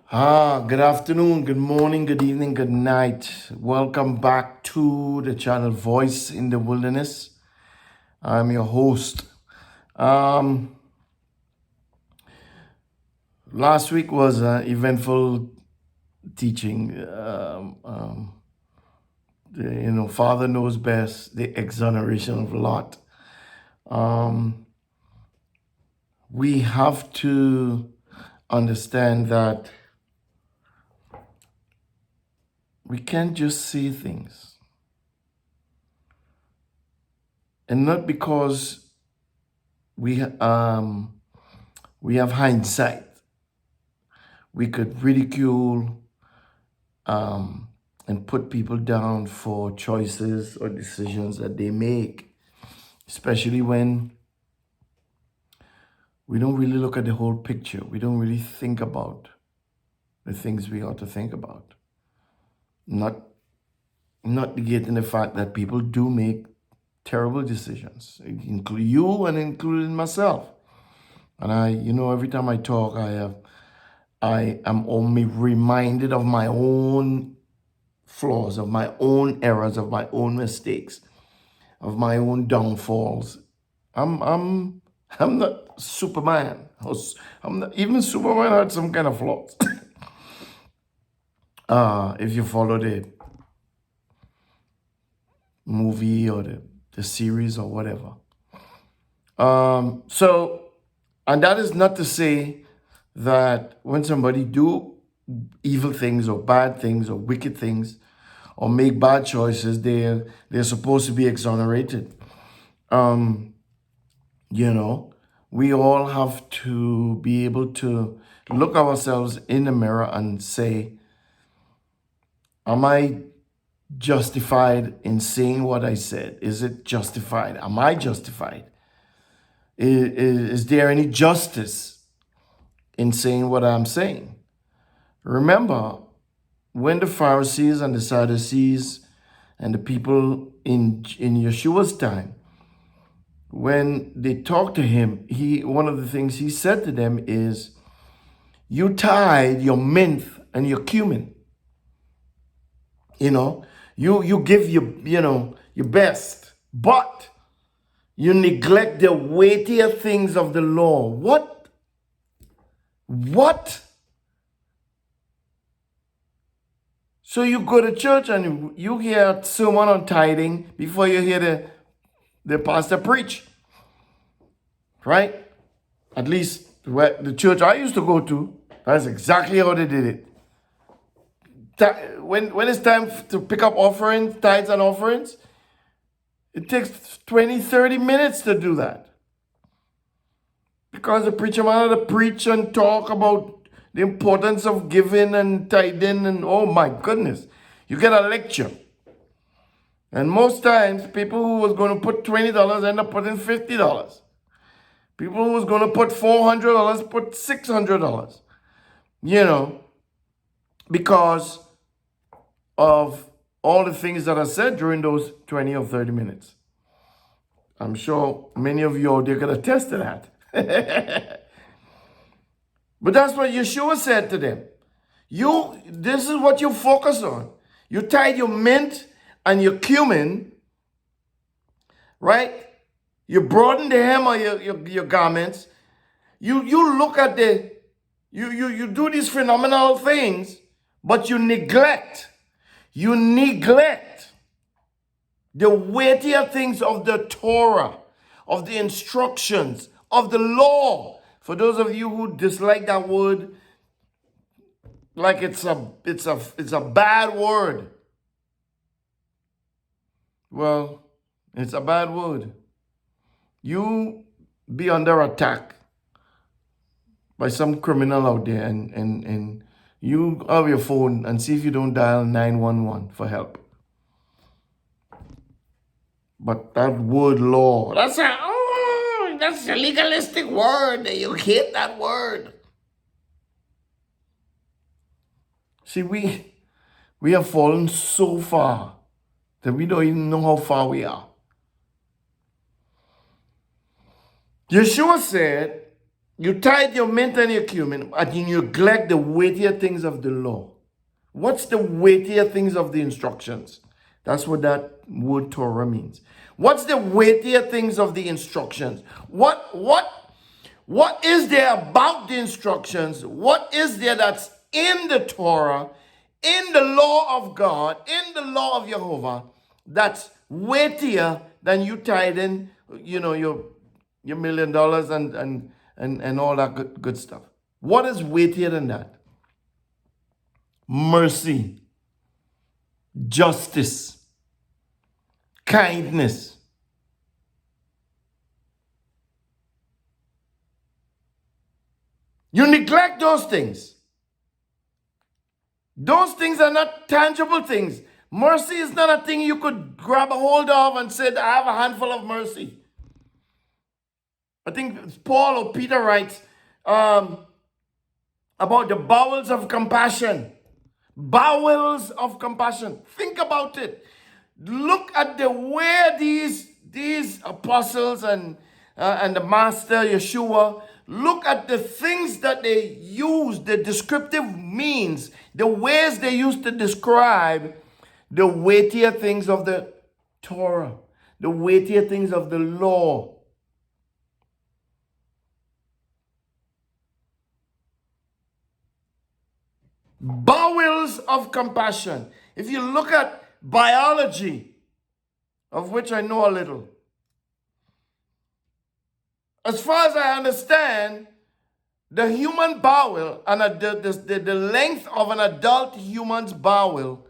Good afternoon, good morning, good evening, good night. Welcome back to the channel Voice in the Wilderness. I'm your host. Um, Last week was an eventful teaching. Father knows best, the exoneration of Lot. We have to understand that we can't just see things. And not because we we have hindsight. We could ridicule and put people down for choices or decisions that they make, especially when we don't really look at the whole picture. We don't really think about the things we ought to think about. Not negating the fact that people do make terrible decisions, including you and including myself. And every time I talk, I am only reminded of my own flaws, of my own errors, of my own mistakes, of my own downfalls. I'm not Superman. I'm not, even Superman had some kind of flaws. If you follow the movie or the series or whatever. And that is not to say that when somebody do evil things or bad things or wicked things or make bad choices, they're supposed to be exonerated. We all have to be able to look ourselves in the mirror and say, am I justified in saying what I said? Is it justified? Am I justified? Is there any justice in saying what I'm saying? Remember, when the Pharisees and the Sadducees and the people in Yeshua's time, when they talked to him, one of the things he said to them is, you tithe your mint and your cumin. You give your best, but you neglect the weightier things of the law. What? So you go to church and you hear a sermon on tithing before you hear the pastor preach, right? At least the church I used to go to, that's exactly how they did it. When it's time to pick up offerings, tithes and offerings, it takes 20, 30 minutes to do that. Because the preacher man had to preach and talk about the importance of giving and tithing, and oh my goodness, you get a lecture. And most times, people who was going to put $20 end up putting $50. People who was going to put $400 put $600. Because of all the things that are said during those 20 or 30 minutes. I'm sure many of you out there can attest to that. But that's what Yeshua said to them. This is what you focus on. You tithe your mint and your cumin, right? You broaden the hem of your garments. You look at you do these phenomenal things, but you neglect the weightier things of the Torah, of the instructions, of the law. For those of you who dislike that word, like it's a bad word. Well, it's a bad word. You be under attack by some criminal out there, and you have your phone and see if you don't dial 911 for help. But that word law, that's a legalistic word. You hate that word. See, we have fallen so far that we don't even know how far we are. Yeshua said, You tithe your mint and your cumin, and you neglect the weightier things of the law. What's the weightier things of the instructions? That's what that word Torah means. What's the weightier things of the instructions? What is there about the instructions? What is there that's in the Torah, in the law of God, in the law of Jehovah, that's weightier than you tithing, your $1 million and all that good stuff? What is weightier than that? Mercy, justice, kindness. You neglect those things. Those things are not tangible things. Mercy is not a thing you could grab a hold of and say, I have a handful of mercy. I think Paul or Peter writes about the bowels of compassion. Bowels of compassion. Think about it. Look at the way these apostles and the master Yeshua, look at the things that they use, the descriptive means, the ways they used to describe the weightier things of the Torah, the weightier things of the law. Bowels of compassion. If you look at biology, of which I know a little, as far as I understand, the human bowel and the length of an adult human's bowel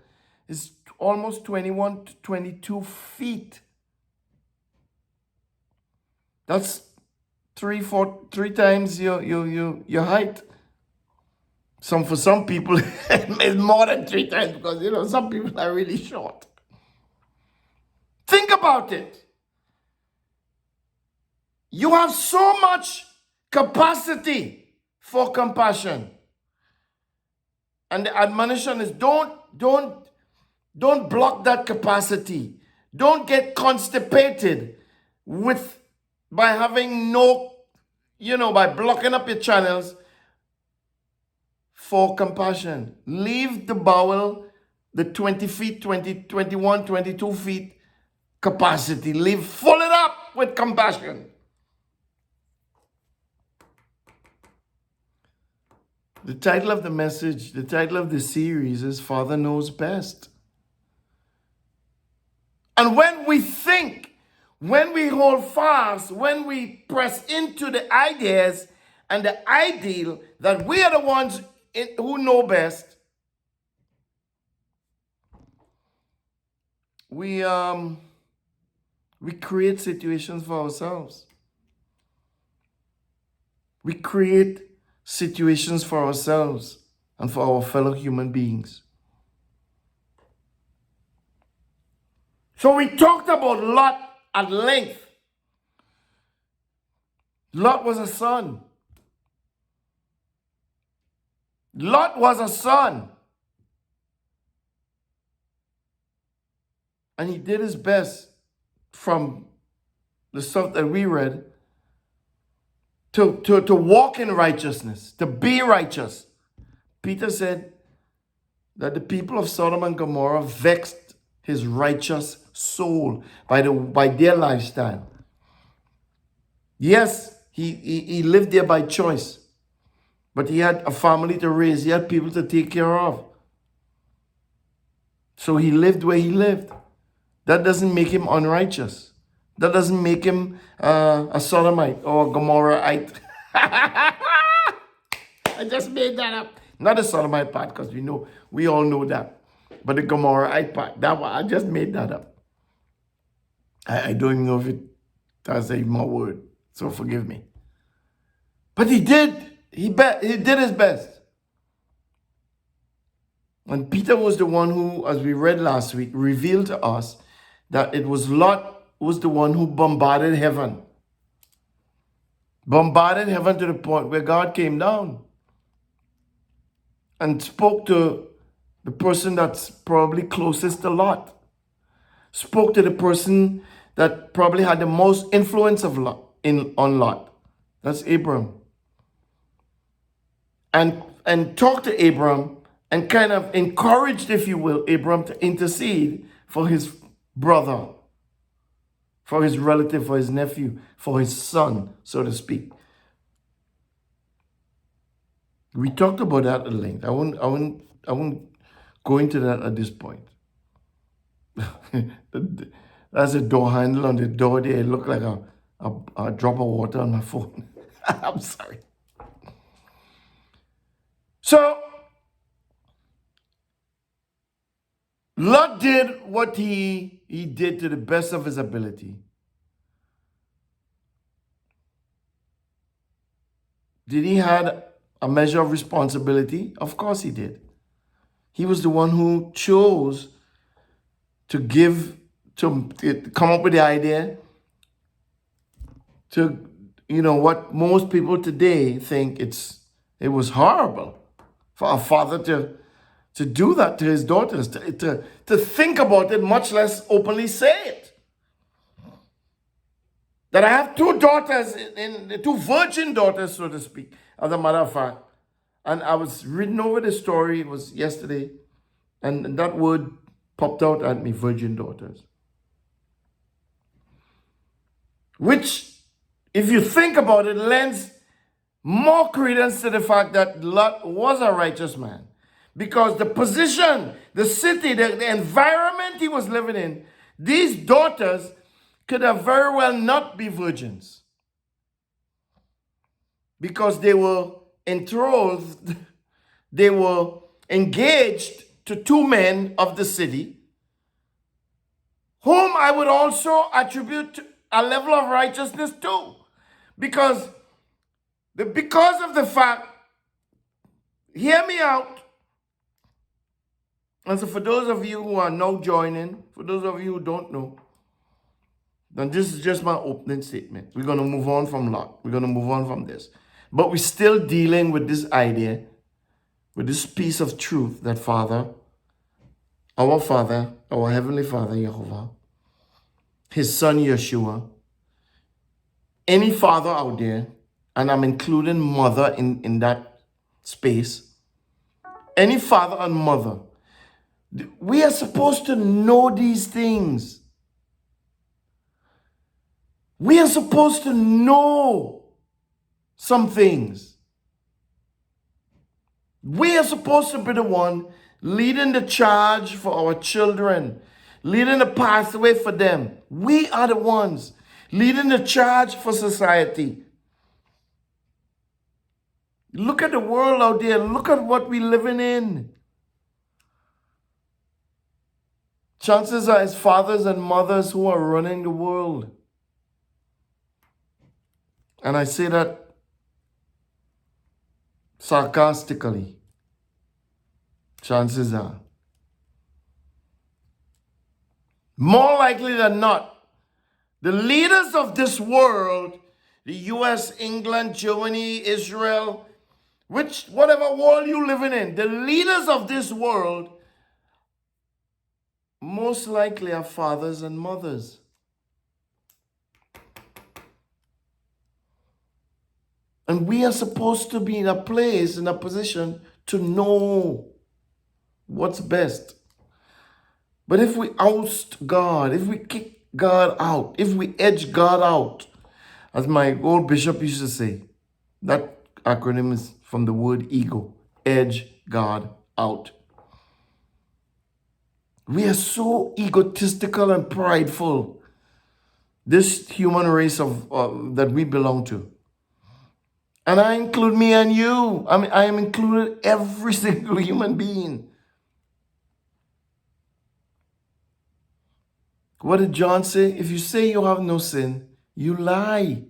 is almost 21 to 22 feet. That's three times your height. For some people, it's more than 3 times because some people are really short. Think about it. You have so much capacity for compassion. And the admonition is don't block that capacity. Don't get constipated by having by blocking up your channels for compassion. Leave the bowel, the 20 feet, 21, 22 feet capacity. Fill it up with compassion. The title of the message, the title of the series is Father Knows Best. And when we think, when we hold fast, when we press into the ideas and the ideal that we are the ones who know best, we create situations for ourselves. We create situations for ourselves and for our fellow human beings. So we talked about Lot at length. Lot was a son. Lot was a son. And he did his best from the stuff that we read to walk in righteousness, to be righteous. Peter said that the people of Sodom and Gomorrah vexed his righteous soul by their lifestyle. Yes, he lived there by choice, but he had a family to raise. He had people to take care of. So he lived where he lived. That doesn't make him unrighteous. That doesn't make him a Sodomite or a Gomorrahite. I just made that up. Not the Sodomite part, because we all know that. But the Gomorrahite part, that one, I just made that up. I don't even know if that's even my word, so forgive me. But he did. He did his best. And Peter was the one who, as we read last week, revealed to us that it was Lot who was the one who bombarded heaven. Bombarded heaven to the point where God came down and spoke to the person that's probably closest to Lot. Spoke to the person that probably had the most influence on Lot. That's Abram. and talked to Abram and kind of encouraged, if you will, Abram to intercede for his brother, for his relative, for his nephew, for his son, so to speak. We talked about that at length. I won't go into that at this point. That's a door handle on the door there. It looked like a drop of water on my phone. I'm sorry. So Lot did what he did to the best of his ability. Did he had a measure of responsibility? Of course he did. He was the one who chose to come up with the idea to, what most people today think it was horrible for a father to do that to his daughters, to think about it, much less openly say it. That I have two daughters, two virgin daughters, so to speak, as a matter of fact. And I was reading over the story, it was yesterday, and that word popped out at me, virgin daughters. Which, if you think about it, lends more credence to the fact that Lot was a righteous man. Because the position, the city, the environment he was living in, these daughters could have very well not be virgins. Because they were betrothed, they were engaged to two men of the city, whom I would also attribute a level of righteousness to. Because of the fact, hear me out. And so for those of you who are now joining, for those of you who don't know, then this is just my opening statement. We're going to move on from Lot. We're going to move on from this. But we're still dealing with this idea, with this piece of truth that Father, our Heavenly Father, Jehovah, His Son, Yeshua, any father out there, and I'm including mother in that space, any father and mother, we are supposed to know these things. We are supposed to know some things. We are supposed to be the one leading the charge for our children, leading the pathway for them. We are the ones leading the charge for society. Look at the world out there. Look at what we're living in. Chances are it's fathers and mothers who are running the world. And I say that sarcastically. Chances are. More likely than not, the leaders of this world, the US, England, Germany, Israel, whatever world you're living in, the leaders of this world most likely are fathers and mothers. And we are supposed to be in a place, in a position to know what's best. But if we oust God, if we kick God out, if we edge God out, as my old bishop used to say, that acronym is from the word ego, edge God out. We are so egotistical and prideful, this human race that we belong to. And I include me and you. I am included every single human being. What did John say? If you say you have no sin, you lie.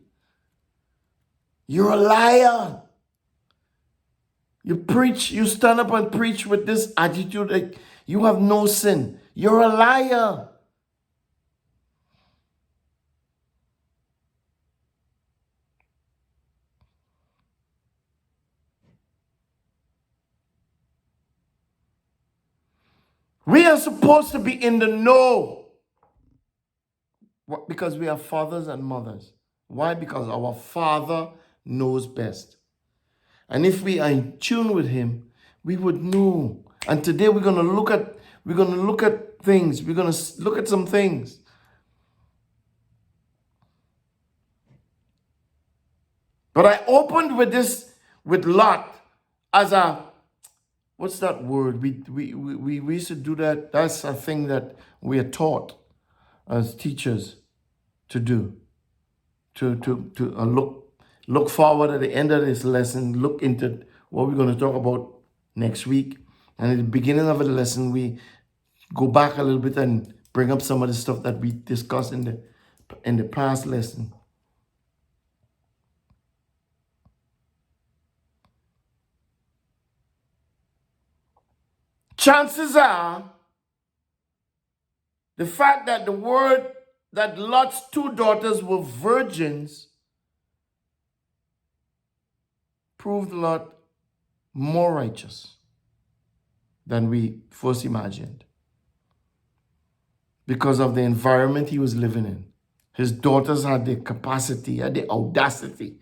You're a liar. You stand up and preach with this attitude that you have no sin. You're a liar. We are supposed to be in the know. Because we are fathers and mothers. Why? Because our Father knows best. And if we are in tune with him, we would know. And today we're going to look at things. We're going to look at some things. But I opened with this, with Lot, as a, what's that word? We used to do that. That's a thing that we are taught as teachers to do. To look forward at the end of this lesson, look into what we're going to talk about next week. And at the beginning of the lesson, we go back a little bit and bring up some of the stuff that we discussed in the past lesson. Chances are, the fact that the word that Lot's two daughters were virgins proved Lot more righteous than we first imagined, because of the environment he was living in. His daughters had the capacity, had the audacity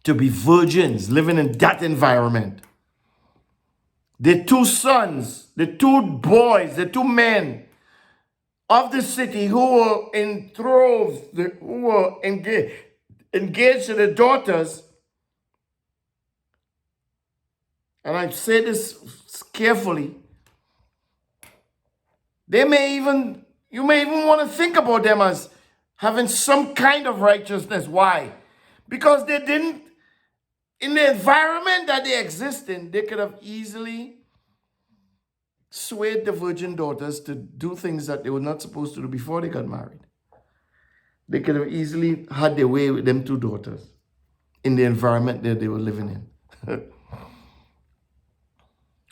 to be virgins living in that environment. The two sons, the two boys, the two men of the city who were enthralled, who were engaged to the daughters, and I say this carefully, you may even want to think about them as having some kind of righteousness. Why? Because they didn't, in the environment that they exist in, they could have easily swayed the virgin daughters to do things that they were not supposed to do before they got married. They could have easily had their way with them two daughters in the environment that they were living in.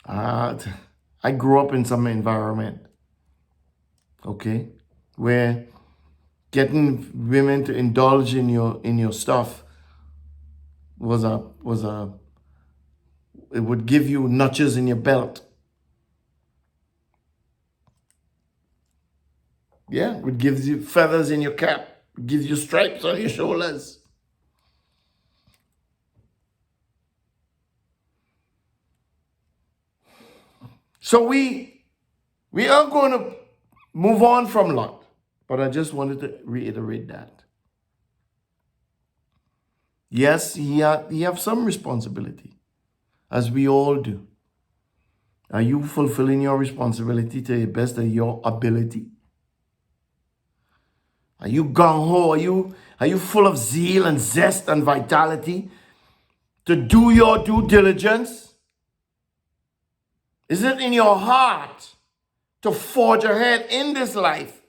I grew up in some environment, okay, where getting women to indulge in your stuff it would give you notches in your belt. Yeah, it gives you feathers in your cap. It gives you stripes on your shoulders. So we are going to move on from Lot, but I just wanted to reiterate that. Yes, he have some responsibility, as we all do. Are you fulfilling your responsibility to the best of your ability? Are you gung-ho? Are you full of zeal and zest and vitality to do your due diligence? Is it in your heart to forge ahead in this life,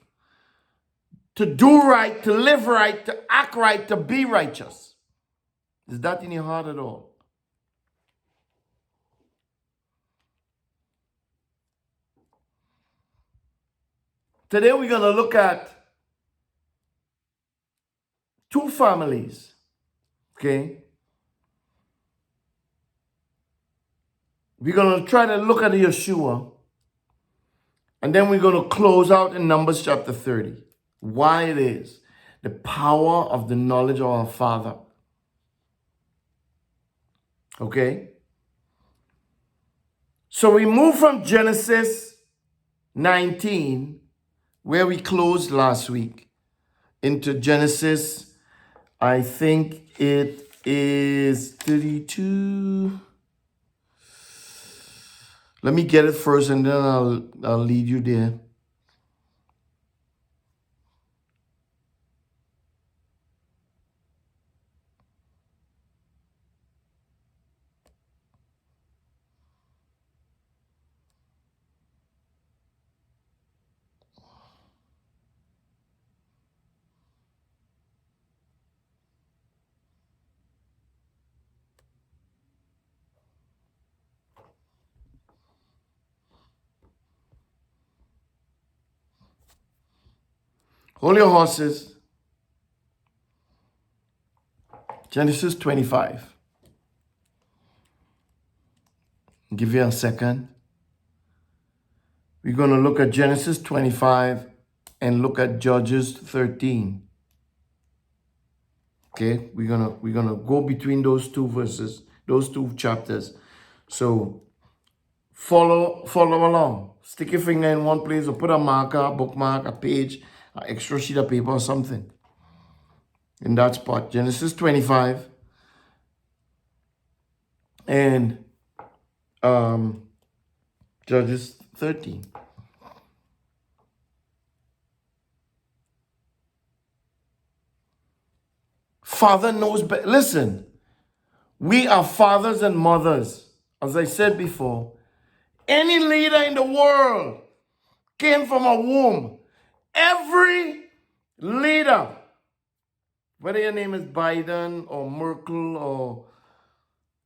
to do right, to live right, to act right, to be righteous? Is that in your heart at all? Today we're going to look at two families, okay? We're going to try to look at Yeshua, and then we're going to close out in Numbers chapter 30. Why it is the power of the knowledge of our Father. Okay? So we move from Genesis 19, where we closed last week, into Genesis, I think it is 32. Let me get it first and then I'll lead you there. Hold your horses. Genesis 25. Give you a second. We're going to look at Genesis 25 and look at Judges 13. Okay, we're gonna go between those two verses, those two chapters. So follow along. Stick your finger in one place or put a marker, a bookmark, a page, an extra sheet of paper or something in that spot. Genesis 25 and Judges 13. Father knows better. Listen, we are fathers and mothers. As I said before, any leader in the world came from a womb. Every leader, whether your name is Biden or Merkel or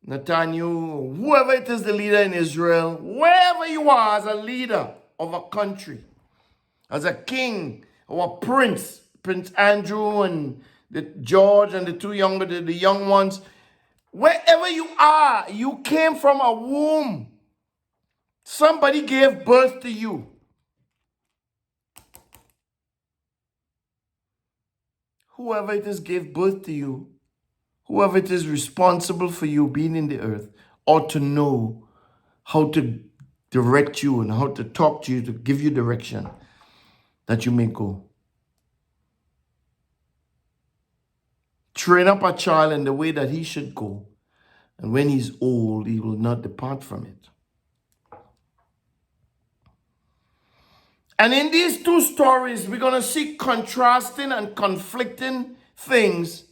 Netanyahu, or whoever it is, the leader in Israel, wherever you are as a leader of a country, as a king or a prince, Prince Andrew and the George and the two younger, the young ones, wherever you are, you came from a womb. Somebody gave birth to you. Whoever it is gave birth to you, whoever it is responsible for you being in the earth, ought to know how to direct you and how to talk to you, to give you direction that you may go. Train up a child in the way that he should go, and when he's old, he will not depart from it. And in these two stories, we're going to see contrasting and conflicting things.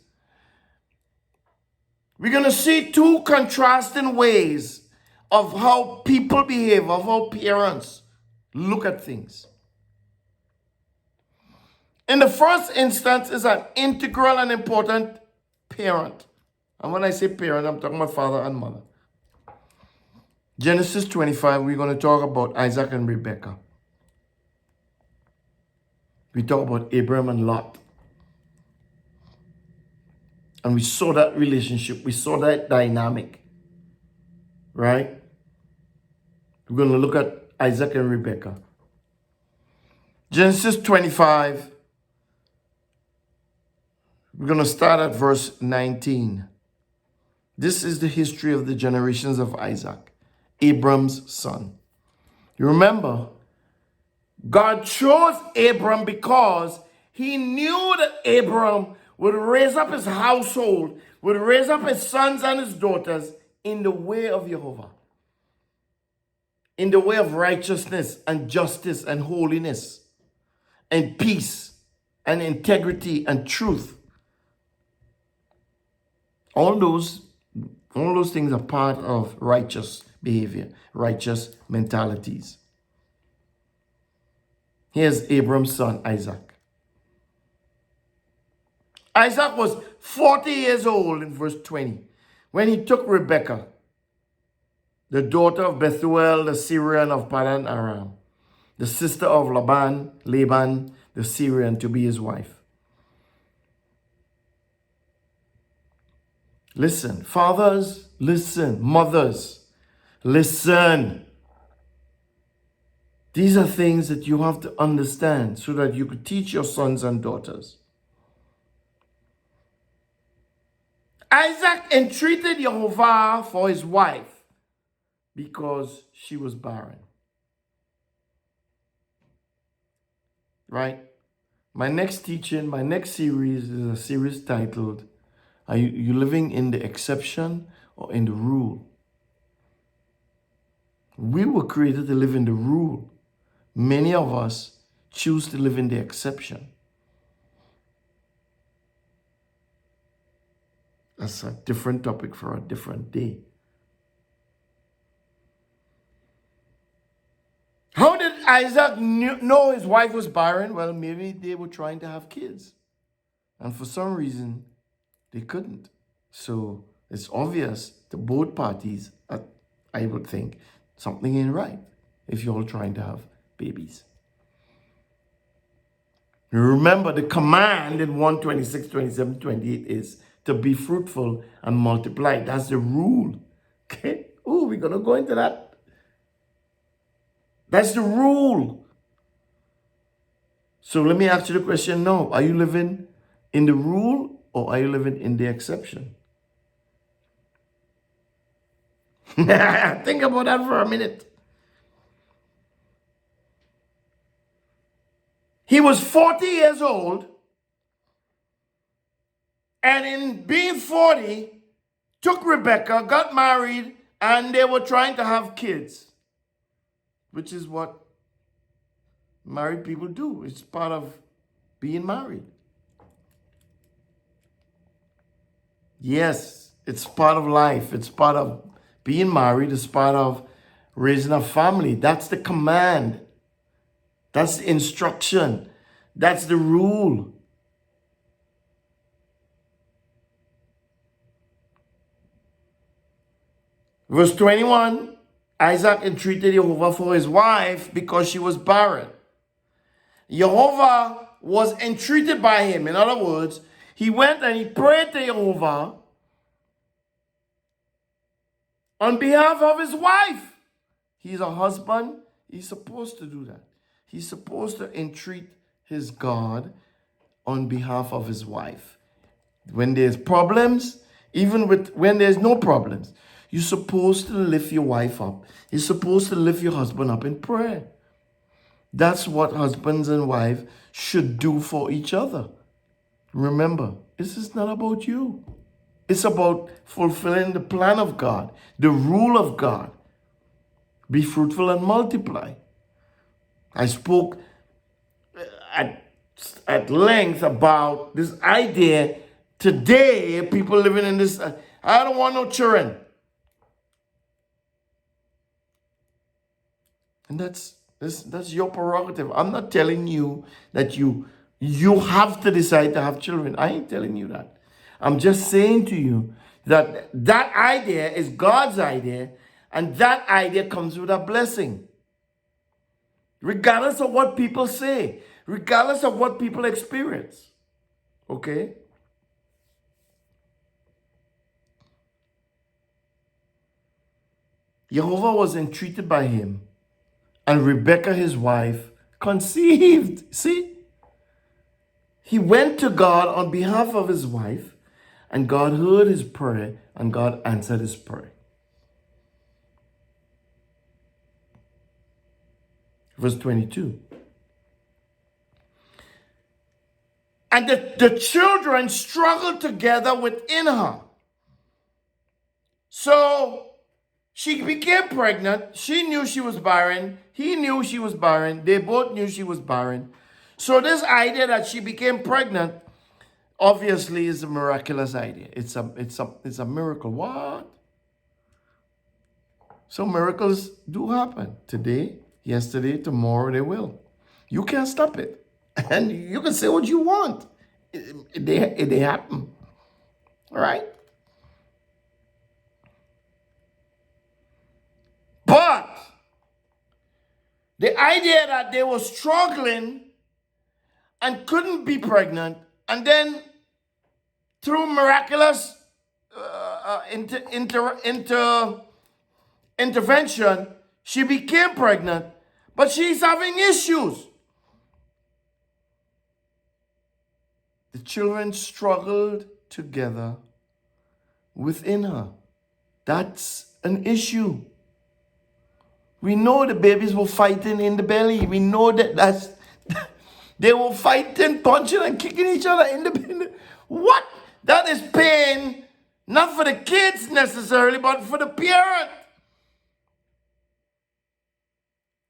We're going to see two contrasting ways of how people behave, of how parents look at things. In the first instance is an integral and important parent. And when I say parent, I'm talking about father and mother. Genesis 25, we're going to talk about Isaac and Rebekah. We talk about Abraham and Lot. And we saw that relationship. We saw that dynamic. Right? We're going to look at Isaac and Rebekah. Genesis 25. We're going to start at verse 19. This is the history of the generations of Isaac, Abram's son. You remember, God chose Abram because he knew that Abram would raise up his household, would raise up his sons and his daughters in the way of Jehovah, in the way of righteousness and justice and holiness and peace and integrity and truth. All those things are part of righteous behavior, righteous mentalities. Here's Abram's son, Isaac. Isaac was 40 years old in verse 20 when he took Rebekah, the daughter of Bethuel, the Syrian of Padan Aram, the sister of Laban, the Syrian, to be his wife. Listen, fathers, listen, mothers, listen. These are things that you have to understand so that you could teach your sons and daughters. Isaac entreated Jehovah for his wife because she was barren. Right? My next teaching, my next series is a series titled, Are you living in the exception or in the rule? We were created to live in the rule. Many of us choose to live in the exception. That's a different topic for a different day. How did Isaac know his wife was barren? Well, maybe they were trying to have kids. And for some reason, they couldn't. So it's obvious to both parties, I would think, something ain't right if you're all trying to have babies. Remember, the command in 1:26, 27, 28 is to be fruitful and multiply. That's the rule. Okay? Oh, we're going to go into that. That's the rule. So let me ask you the question now. Are you living in the rule or are you living in the exception? Think about that for a minute. He was 40 years old, and in being 40, took Rebecca, got married, and they were trying to have kids, which is what married people do. It's part of being married. Yes, it's part of life. It's part of being married. It's part of raising a family. That's the command. That's the instruction. That's the rule. Verse 21, Isaac entreated Jehovah for his wife because she was barren. Jehovah was entreated by him. In other words, he went and he prayed to Jehovah on behalf of his wife. He's a husband. He's supposed to do that. He's supposed to entreat his God on behalf of his wife. When there's problems, even when there's no problems, you're supposed to lift your wife up. You're supposed to lift your husband up in prayer. That's what husbands and wives should do for each other. Remember, this is not about you. It's about fulfilling the plan of God, the rule of God. Be fruitful and multiply. I spoke at length about this idea. Today, people living in this, I don't want no children. And that's your prerogative. I'm not telling you that you have to decide to have children. I ain't telling you that. I'm just saying to you that that idea is God's idea, and that idea comes with a blessing. Regardless of what people say, regardless of what people experience. Okay? Jehovah was entreated by him, and Rebekah, his wife, conceived. See? He went to God on behalf of his wife, and God heard his prayer, and God answered his prayer. Verse 22. And the children struggled together within her. So she became pregnant. She knew she was barren. He knew she was barren. They both knew she was barren. So this idea that she became pregnant obviously is a miraculous idea. It's a miracle. What? So miracles do happen today, yesterday, tomorrow. They will. You can't stop it, and you can say what you want. They happen. All right. But the idea that they were struggling and couldn't be pregnant, and then through miraculous intervention, she became pregnant, but she's having issues. The children struggled together within her. That's an issue. We know the babies were fighting in the belly. We know that they were fighting, punching, and kicking each other in the. What? That is pain, not for the kids necessarily, but for the parent.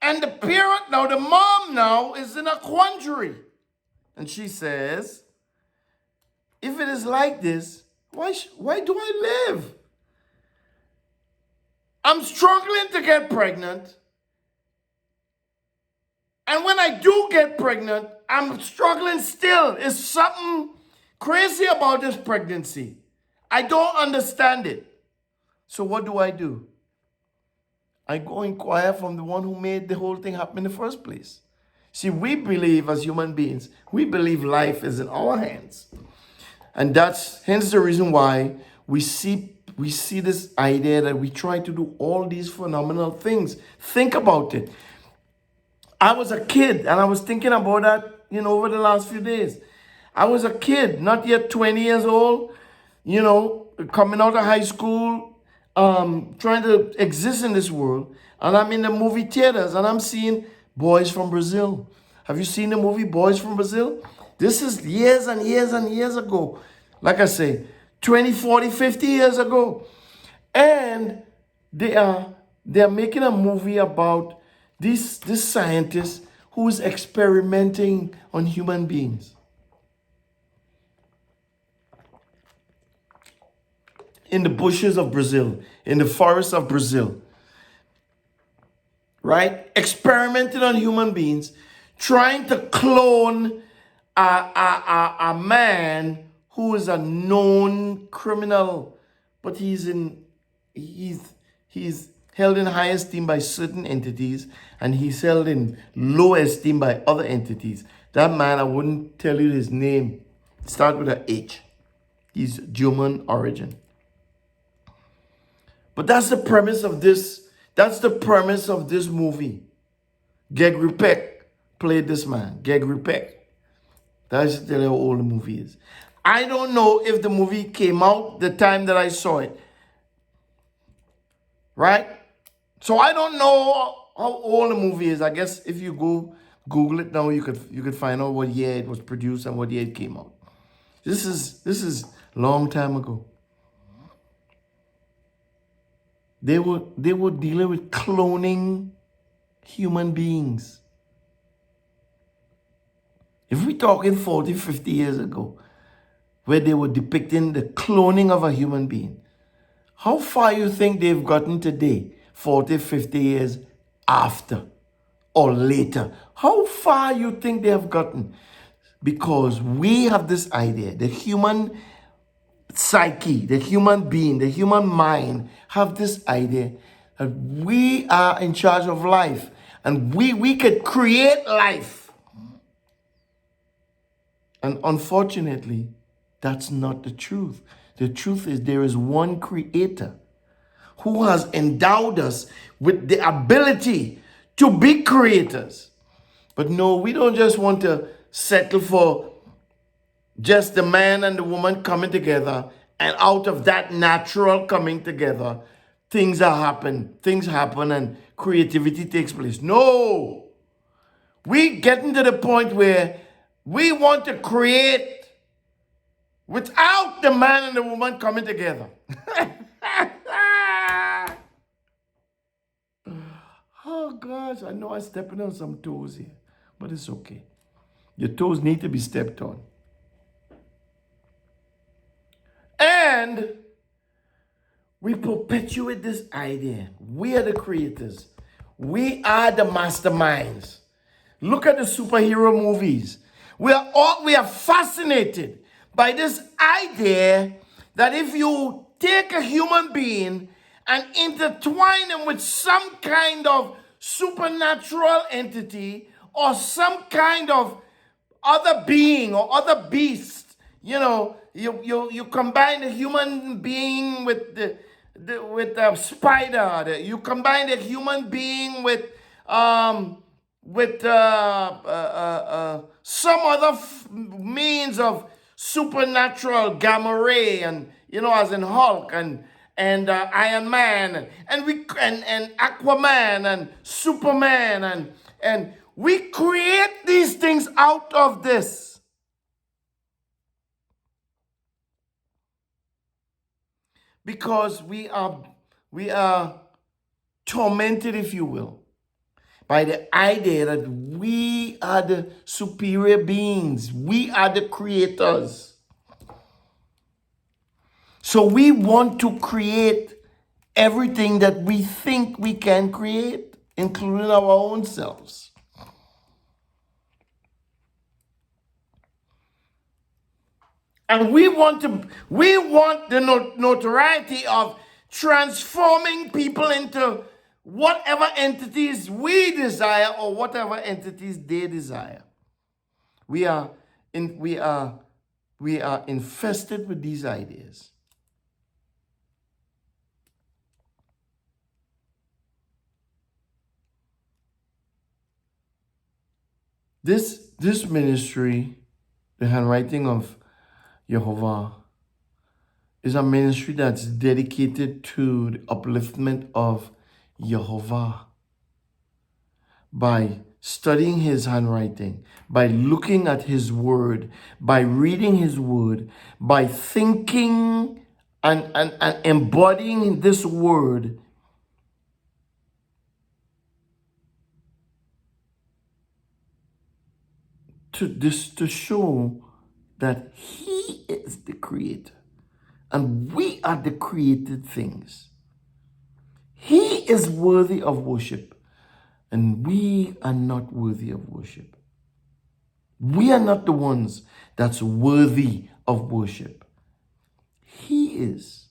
And the parent now, the mom now, is in a quandary. And she says, if it is like this, why do I live? I'm struggling to get pregnant. And when I do get pregnant, I'm struggling still. There's something crazy about this pregnancy. I don't understand it. So what do? I go inquire from the one who made the whole thing happen in the first place. See, we believe as human beings, we believe life is in our hands. And that's hence the reason why we see this idea that we try to do all these phenomenal things. Think about it. I was a kid and I was thinking about that, over the last few days. I was a kid, not yet 20 years old, coming out of high school, trying to exist in this world. And I'm in the movie theaters and I'm seeing Boys from Brazil. Have you seen the movie Boys from Brazil? This is years and years and years ago. Like I say, 20, 40, 50 years ago. And they are making a movie about this scientist who is experimenting on human beings in the bushes of Brazil, in the forests of Brazil, right? Experimenting on human beings, trying to clone a man who is a known criminal, but he's held in high esteem by certain entities, and he's held in low esteem by other entities. That man, I wouldn't tell you his name. Start with an H. He's German origin. But that's the premise of this. That's the premise of this movie. Gregory Peck played this man. Gregory Peck. That's tell you how old the movie is. I don't know if the movie came out the time that I saw it. Right? So I don't know how old the movie is. I guess if you go Google it now, you could find out what year it was produced and what year it came out. This is long time ago. They were dealing with cloning human beings. If we're talking 40, 50 years ago, where they were depicting the cloning of a human being, how far you think they've gotten today, 40, 50 years after or later? How far you think they have gotten? Because we have this idea, the human psyche, the human being, the human mind have this idea that we are in charge of life and we could create life. And unfortunately, that's not the truth. The truth is there is one creator who has endowed us with the ability to be creators. But no, we don't just want to settle for just the man and the woman coming together, and out of that natural coming together, things happen and creativity takes place. No, we getting to the point where we want to create without the man and the woman coming together. Oh gosh, I know I'm stepping on some toes here, but it's okay. Your toes need to be stepped on. And we perpetuate this idea. We are the creators. We are the masterminds. Look at the superhero movies. We are fascinated by this idea that if you take a human being and intertwine them with some kind of supernatural entity or some kind of other being or other beast, you combine the human being with the spider. You combine the human being with some other means of supernatural gamma ray, and as in Hulk and Iron Man and Aquaman and Superman, and we create these things out of this. Because we are tormented, if you will, by the idea that we are the superior beings. We are the creators. So we want to create everything that we think we can create, including our own selves. And we want the notoriety of transforming people into whatever entities we desire or whatever entities they desire. We are infested with these ideas. This ministry The handwriting of Jehovah is a ministry that's dedicated to the upliftment of Jehovah by studying his handwriting, by looking at his word, by reading his word, by thinking and embodying this word to show that he is the creator and we are the created things. He is worthy of worship and we are not worthy of worship. We are not the ones that's worthy of worship. He is.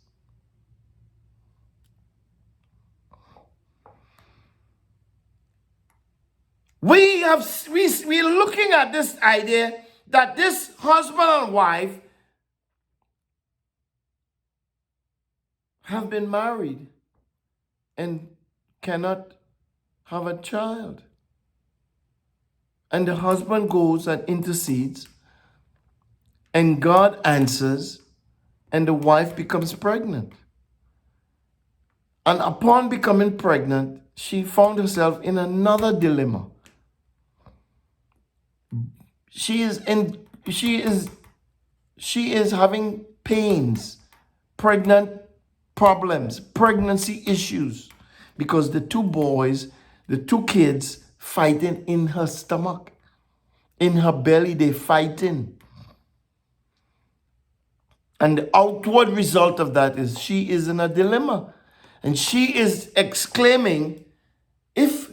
We're looking at this idea that this husband and wife have been married and cannot have a child. And the husband goes and intercedes, and God answers, and the wife becomes pregnant. And upon becoming pregnant, she found herself in another dilemma. She is having pains, pregnant problems, pregnancy issues, because the two boys, the two kids fighting in her stomach, in her belly, they fighting. And the outward result of that is she is in a dilemma. And she is exclaiming, if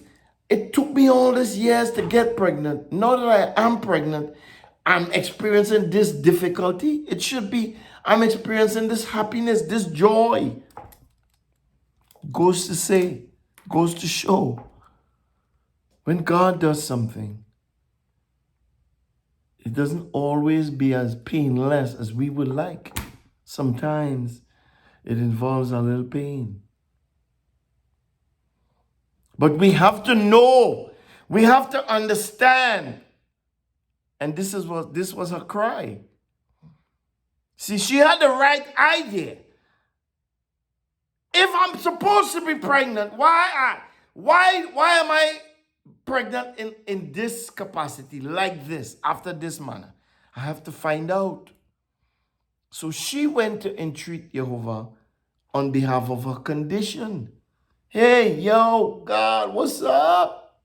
it took me all these years to get pregnant, now that I am pregnant, I'm experiencing this difficulty. It should be, I'm experiencing this happiness, this joy. Goes to show, when God does something, it doesn't always be as painless as we would like. Sometimes it involves a little pain. But we have to know, we have to understand. And this was her cry. See, she had the right idea. If I'm supposed to be pregnant, why am I pregnant in this capacity, like this, after this manner? I have to find out. So she went to entreat Jehovah on behalf of her condition. Hey, yo, God, what's up?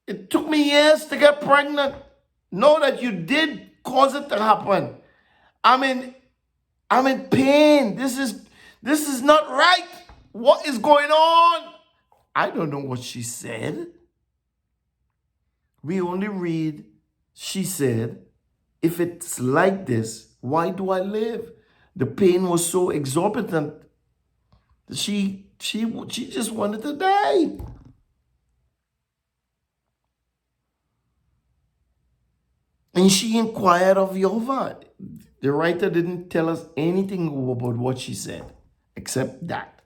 It took me years to get pregnant. Know that you did cause it to happen. I'm in pain. This is not right. What is going on? I don't know what she said. We only read, she said, if it's like this, why do I live? The pain was so exorbitant that she just wanted to die. And she inquired of Jehovah. The writer didn't tell us anything about what she said, except that.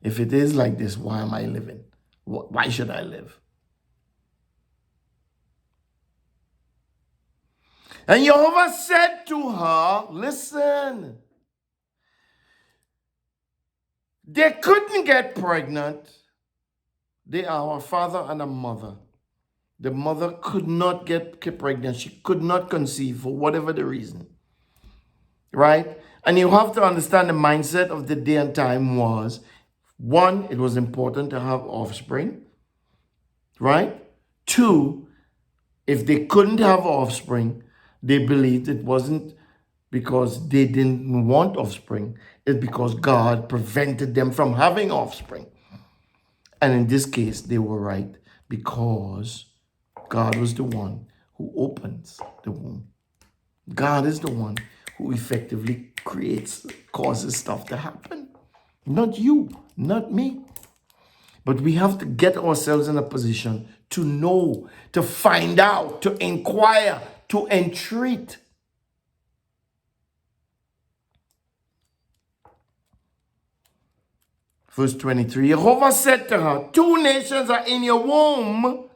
If it is like this, why am I living? Why should I live? And Jehovah said to her, listen, they couldn't get pregnant. They are a father and a mother. The mother could not get pregnant. She could not conceive for whatever the reason. Right? And you have to understand the mindset of the day and time was, one, it was important to have offspring. Right? Two, if they couldn't have offspring, they believed it wasn't because they didn't want offspring. It's because God prevented them from having offspring. And in this case, they were right because God was the one who opens the womb. God is the one who effectively causes stuff to happen. Not you, not me. But we have to get ourselves in a position to know, to find out, to inquire, to entreat. Verse 23, Jehovah said to her, 2 nations are in your womb,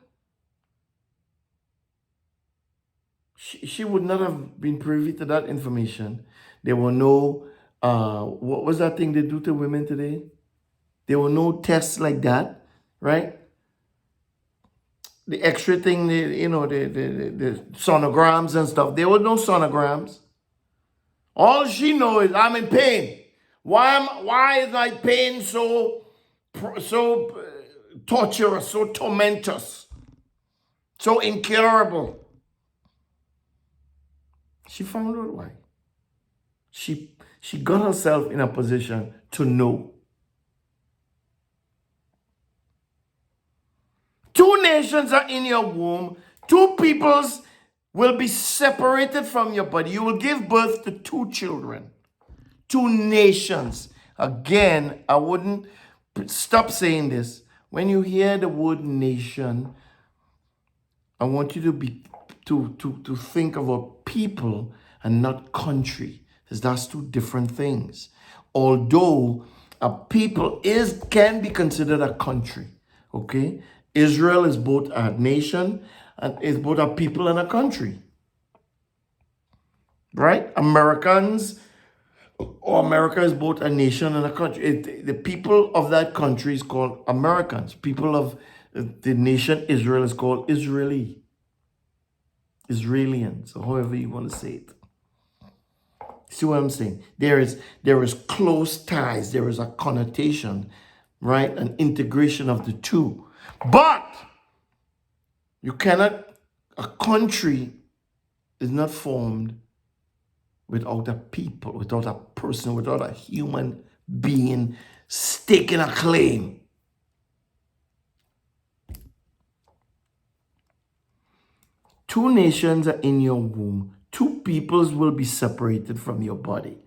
she would not have been privy to that information. There were no, what was that thing they do to women today? There were no tests like that, right? The extra thing, the sonograms and stuff. There were no sonograms. All she knows is I'm in pain. Why is my pain so torturous, so tormentous, so incurable? She found out why. She got herself in a position to know. Two nations are in your womb. Two peoples will be separated from your body. You will give birth to two children. Two nations. Again, I wouldn't stop saying this. When you hear the word nation, I want you to think of a people and not country, because that's two different things. Although a people can be considered a country, okay? Israel is both a nation and is both a people and a country, right? America is both a nation and a country. The people of that country is called Americans. People of the nation Israel is called Israelians, or however you want to say it. See what I'm saying? There is close ties. There is a connotation, right? An integration of the two. But a country is not formed without a people, without a person, without a human being staking a claim. Two nations are in your womb. Two peoples will be separated from your body.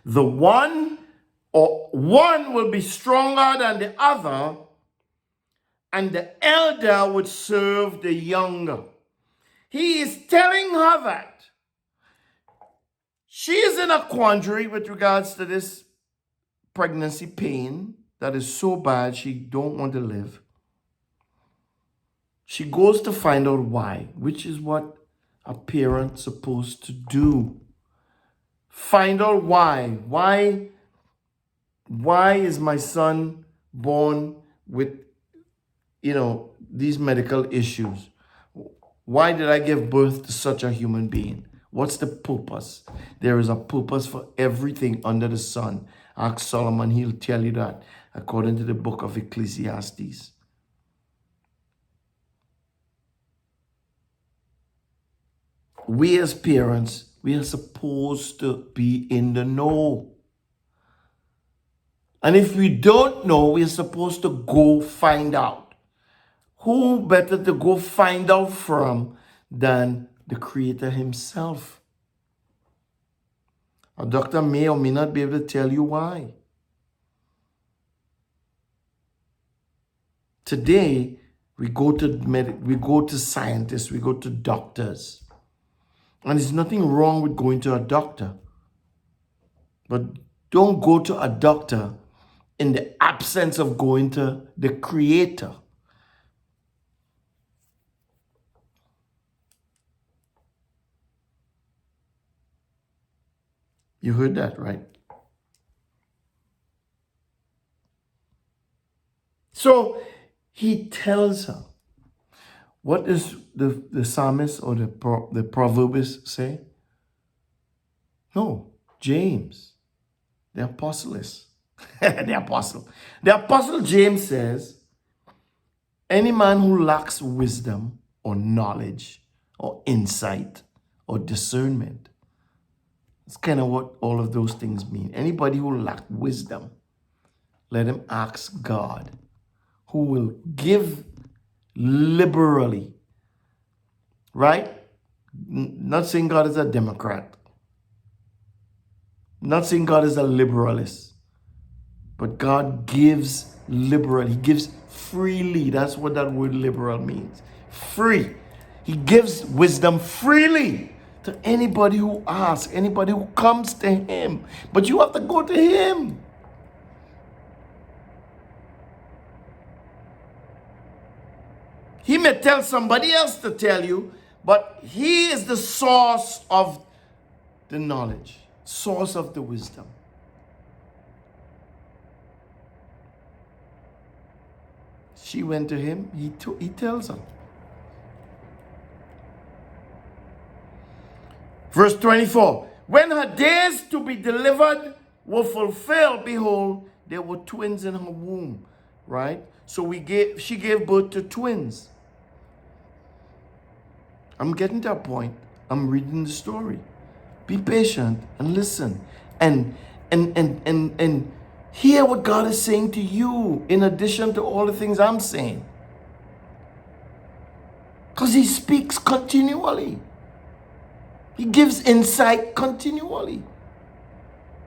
The one will be stronger than the other, and the elder would serve the younger. He is telling her that she is in a quandary with regards to this pregnancy pain that is so bad she don't want to live. She goes to find out why, which is what a parent's supposed to do. Find out why. Why is my son born with, these medical issues? Why did I give birth to such a human being? What's the purpose? There is a purpose for everything under the sun. Ask Solomon, he'll tell you that, according to the book of Ecclesiastes. We as parents, we are supposed to be in the know. And if we don't know, we are supposed to go find out. Who better to go find out from than the Creator himself? A doctor may or may not be able to tell you why. Today, we go to scientists, we go to doctors. And there's nothing wrong with going to a doctor. But don't go to a doctor in the absence of going to the Creator. You heard that, right? So he tells her. What does the psalmist or the proverbist say? No, James, the apostle is. The apostle James says, any man who lacks wisdom or knowledge or insight or discernment. That's kind of what all of those things mean. Anybody who lacks wisdom, let him ask God, who will give liberally, right? Not saying God is a Democrat. Not saying God is a liberalist. But God gives liberally. He gives freely. That's what that word liberal means. Free. He gives wisdom freely to anybody who asks, anybody who comes to him. But you have to go to him. He may tell somebody else to tell you, But he is the source of the knowledge, source of the wisdom. She went to him, he tells her. Verse 24, when her days to be delivered were fulfilled, behold, there were twins in her womb, right? So she gave birth to twins. I'm getting to a point. I'm reading the story. Be patient and listen and hear what God is saying to you in addition to all the things I'm saying. Because he speaks continually. He gives insight continually.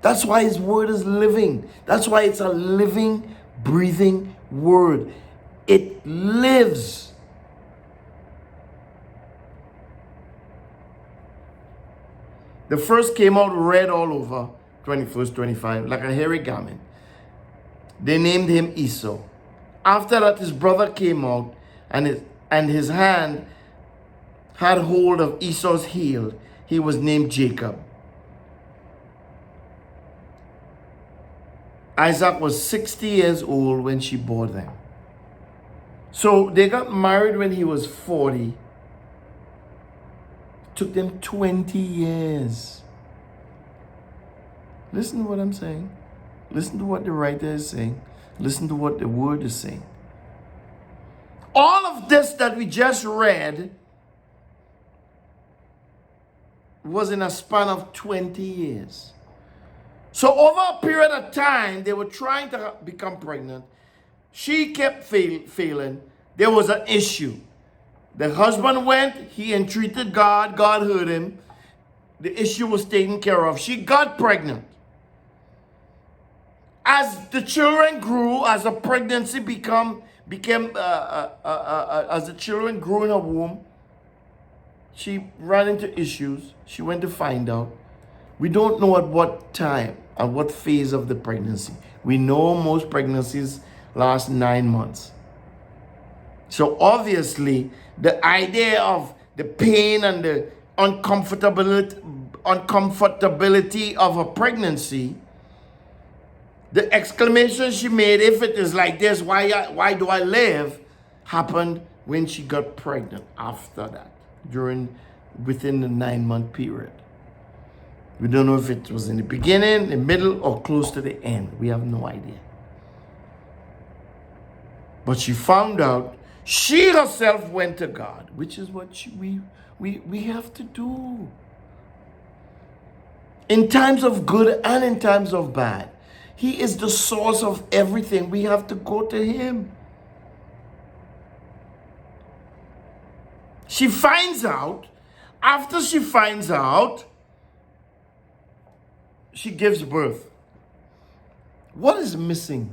That's why his word is living. That's why it's a living, breathing word. It lives. The first came out red all over, 21st, 25, like a hairy garment. They named him Esau. After that, his brother came out, and his hand had hold of Esau's heel. He was named Jacob. Isaac was 60 years old when she bore them. So they got married when he was 40. Took them 20 years. Listen to what I'm saying. Listen to what the writer is saying. Listen to what the word is saying. All of this that we just read was in a span of 20 years. So over a period of time, they were trying to become pregnant. She kept failing. There was an issue. The husband went, he entreated God. God heard him. The issue was taken care of. She got pregnant. As the children grew, as the pregnancy became, as the children grew in her womb, she ran into issues. She went to find out. We don't know at what time, at what phase of the pregnancy. We know most pregnancies last 9 months. So obviously, the idea of the pain and the uncomfortability of a pregnancy, the exclamation she made, if it is like this, why do I live, happened when she got pregnant after that, within the 9-month period. We don't know if it was in the beginning, the middle, or close to the end. We have no idea. But she found out. She herself went to God, which is what we have to do. In times of good and in times of bad. He is the source of everything. We have to go to him. She finds out. After she finds out, she gives birth. What is missing?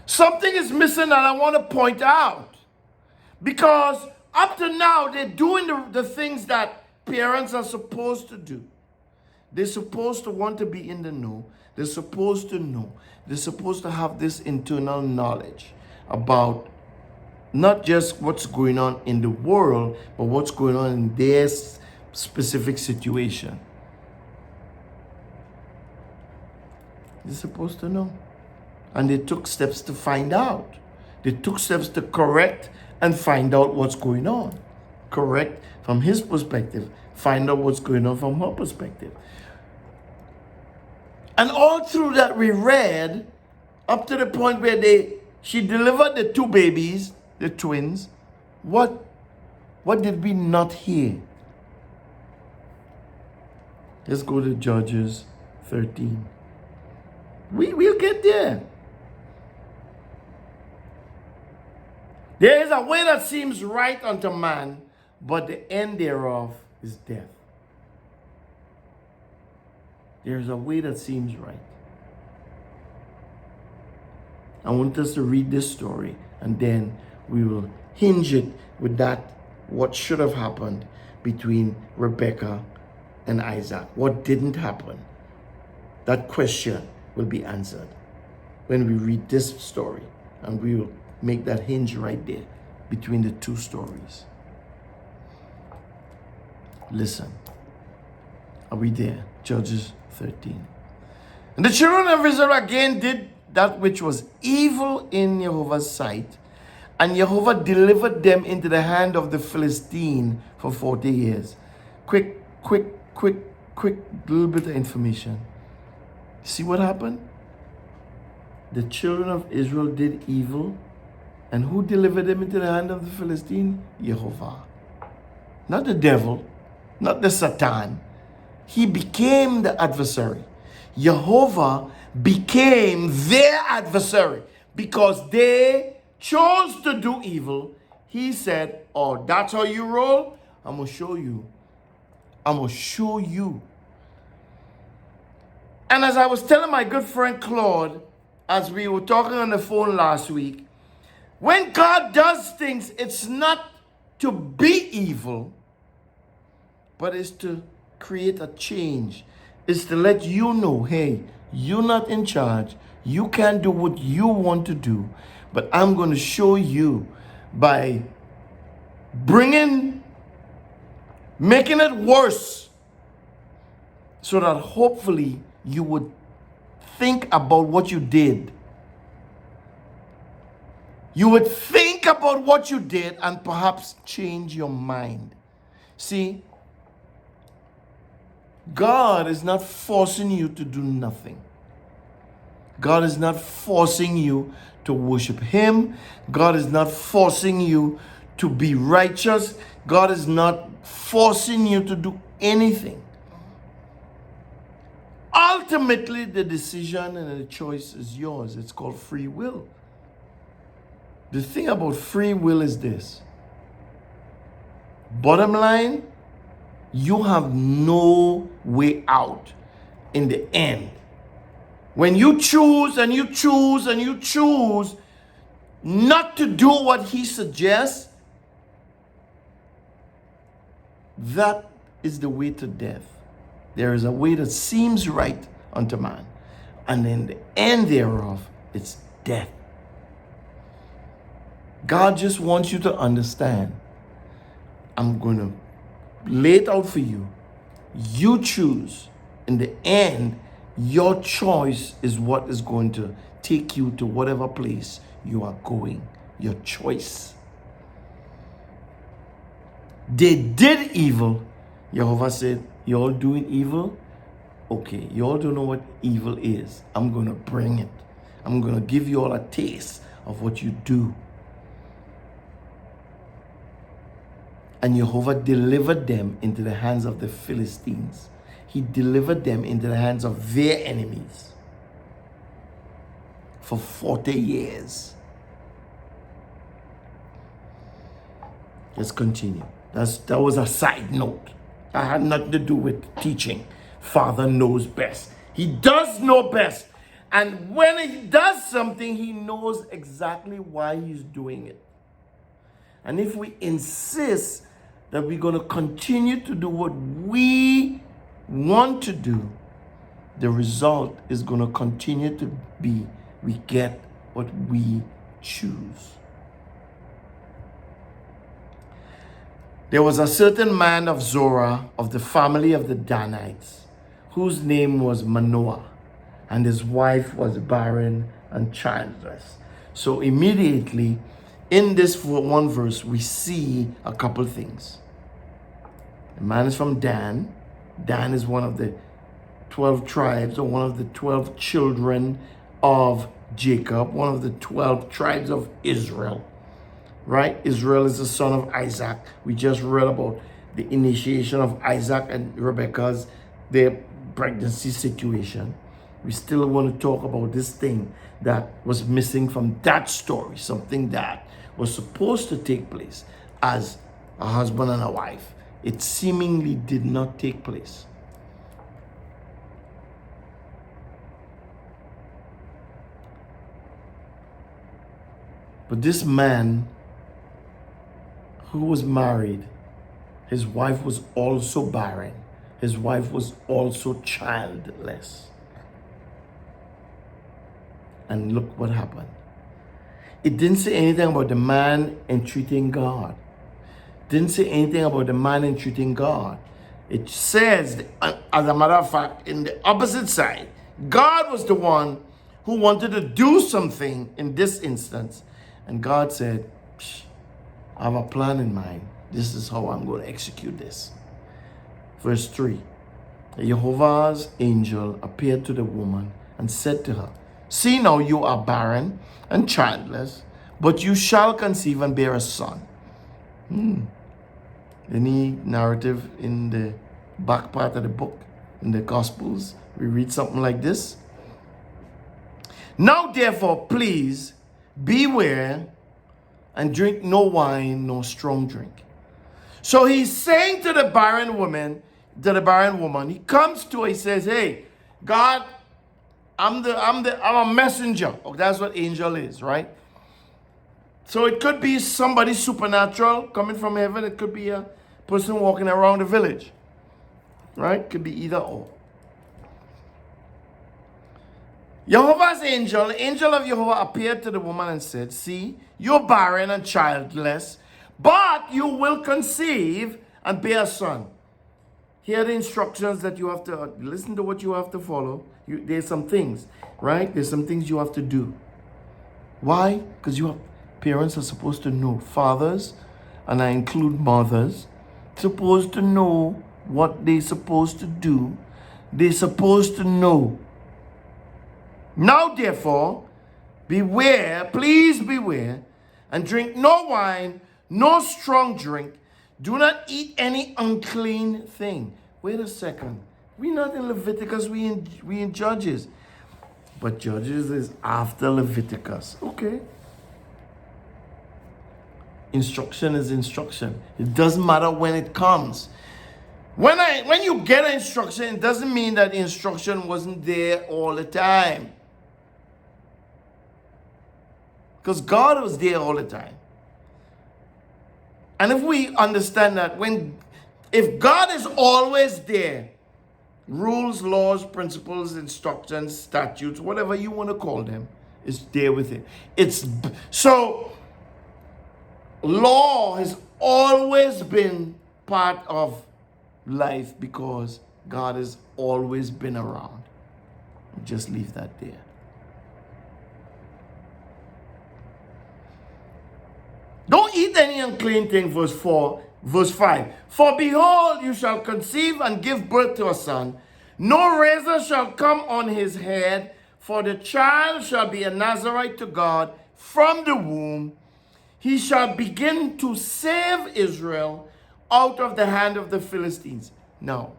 Something is missing that I want to point out. Because up to now, they're doing the things that parents are supposed to do. They're supposed to want to be in the know. They're supposed to know. They're supposed to have this internal knowledge about not just what's going on in the world, but what's going on in their specific situation. They're supposed to know. And they took steps to find out. They took steps to correct and find out what's going on. Correct from his perspective. Find out what's going on from her perspective. And all through that we read, up to the point where she delivered the 2 babies, the twins. What did we not hear? Let's go to Judges 13. We'll get there. There is a way that seems right unto man, but the end thereof is death. There is a way that seems right. I want us to read this story, and then we will hinge it with that, what should have happened between Rebecca and Isaac. What didn't happen? That question will be answered when we read this story, and we will make that hinge right there between the 2 stories. Listen. Are we there? Judges 13. And the children of Israel again did that which was evil in Jehovah's sight, and Jehovah delivered them into the hand of the Philistine for 40 years. Quick little bit of information. See what happened? The children of Israel did evil, and who delivered them into the hand of the Philistine? Jehovah. Not the devil, not the Satan. He became the adversary. Jehovah became their adversary because they chose to do evil. He said, oh, that's how you roll? I'm going to show you. I'm going to show you. And as I was telling my good friend Claude, as we were talking on the phone last week, when God does things, it's not to be evil, but it's to create a change. It's to let you know, hey, you're not in charge. You can't do what you want to do, but I'm going to show you by making it worse, so that hopefully you would think about what you did. You would think about what you did and perhaps change your mind. See, God is not forcing you to do nothing. God is not forcing you to worship Him. God is not forcing you to be righteous. God is not forcing you to do anything. Ultimately, the decision and the choice is yours. It's called free will. The thing about free will is this. Bottom line, you have no way out in the end. When you choose and you choose and you choose not to do what He suggests, that is the way to death. There is a way that seems right unto man, and in the end thereof, it's death. God just wants you to understand, I'm going to lay it out for you. You choose. In the end, your choice is what is going to take you to whatever place you are going. Your choice. They did evil. Jehovah said, you all doing evil? Okay, you all don't know what evil is. I'm going to bring it. I'm going to give you all a taste of what you do. And Jehovah delivered them into the hands of the Philistines. He delivered them into the hands of their enemies for 40 years. Let's continue. That was a side note. That had nothing to do with teaching. Father knows best. He does know best. And when He does something, He knows exactly why He's doing it. And if we insist that we're going to continue to do what we want to do, the result is going to continue to be we get what we choose. There was a certain man of Zorah of the family of the Danites, whose name was Manoah, and his wife was barren and childless. So immediately in this one verse, we see a couple things. The man is from Dan. Dan is one of the 12 tribes, or one of the 12 children of Jacob, one of the 12 tribes of Israel. Right? Israel is the son of Isaac. We just read about the initiation of Isaac and Rebekah's their pregnancy situation. We still want to talk about this thing that was missing from that story, something that was supposed to take place as a husband and a wife. It seemingly did not take place. But this man who was married, his wife was also barren. His wife was also childless. And look what happened. It didn't say anything about the man entreating God. Didn't say anything about the man entreating God. It says, as a matter of fact, in the opposite side, God was the one who wanted to do something in this instance. And God said, I have a plan in mind. This is how I'm going to execute this. Verse 3. Jehovah's angel appeared to the woman and said to her, see now you are barren and childless, but you shall conceive and bear a son. Any narrative in the back part of the book, in the Gospels, we read something like this. Now therefore, please beware and drink no wine, no strong drink. So he's saying to the barren woman, he comes to her, he says, hey, God, I'm a messenger. Oh, that's what angel is, right? So it could be somebody supernatural coming from heaven. It could be a person walking around the village, right? Could be either or. Jehovah's angel, the angel of Jehovah appeared to the woman and said, see, you're barren and childless, but you will conceive and bear a son. Here are the instructions that you have to listen to, what you have to follow. There's some things, right? There's some things you have to do. Why? Because parents are supposed to know. Fathers, and I include mothers, supposed to know what they're supposed to do. They're supposed to know. Now therefore, beware, please beware, and drink no wine, no strong drink. Do not eat any unclean thing. Wait a second. We're not in Leviticus, we in Judges. But Judges is after Leviticus. Okay. Instruction is instruction. It doesn't matter when it comes. When you get an instruction, it doesn't mean that the instruction wasn't there all the time. Because God was there all the time. And if we understand that, if God is always there, rules, laws, principles, instructions, statutes, whatever you want to call them, is there with it. So law has always been part of life because God has always been around. Just leave that there. Don't eat any unclean thing, verse 4, verse 5. For behold, you shall conceive and give birth to a son. No razor shall come on his head, for the child shall be a Nazarite to God from the womb. He shall begin to save Israel out of the hand of the Philistines. Now,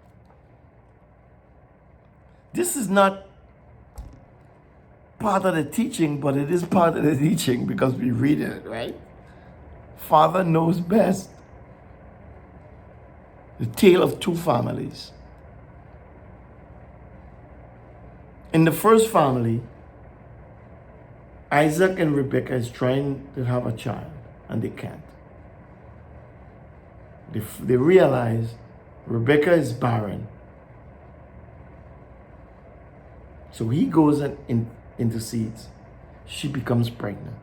this is not part of the teaching, but it is part of the teaching because we read it, right? Father knows best. The tale of two families. In the first family, Isaac and Rebekah is trying to have a child, and they can't. They realize Rebekah is barren. So he goes and intercedes. She becomes pregnant.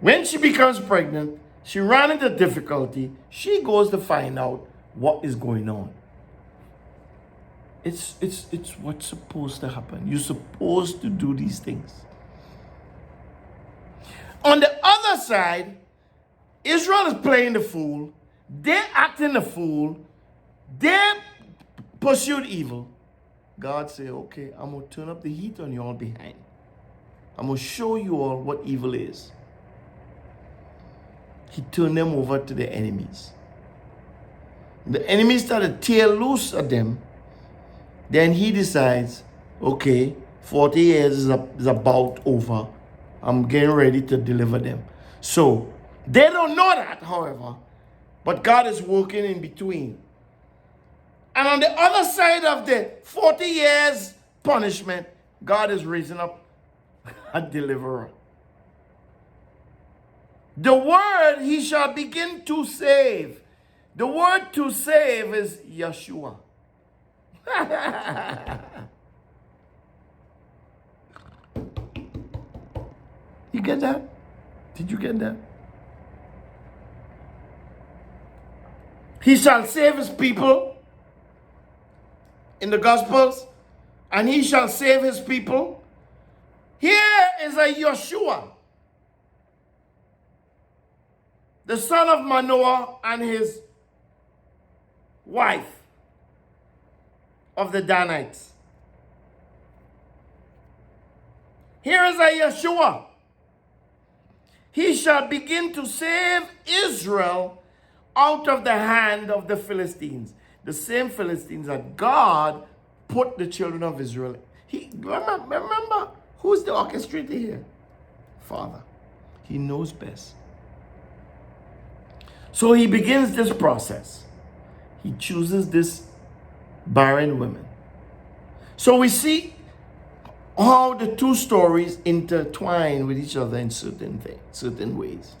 When she becomes pregnant, she ran into difficulty. She goes to find out what is going on. It's what's supposed to happen. You're supposed to do these things. On the other side, Israel is playing the fool. They're acting the fool. They pursued evil. God said, okay, I'm going to turn up the heat on you all behind. I'm going to show you all what evil is. He turned them over to the enemies. The enemies started to tear loose at them. Then he decides, okay, 40 years is about over. I'm getting ready to deliver them. So they don't know that, however, but God is working in between. And on the other side of the 40 years punishment, God is raising up a deliverer. The word he shall begin to save. The word to save is Yeshua. You get that? Did you get that? He shall save his people in the Gospels, and he shall save his people. Here is a Yeshua, the son of Manoah and his wife of the Danites. Here is a Yeshua. He shall begin to save Israel out of the hand of the Philistines. The same Philistines that God put the children of Israel. Remember, who's the orchestrator here? Father. He knows best. So he begins this process. He chooses this barren woman. So we see how the two stories intertwine with each other in certain ways.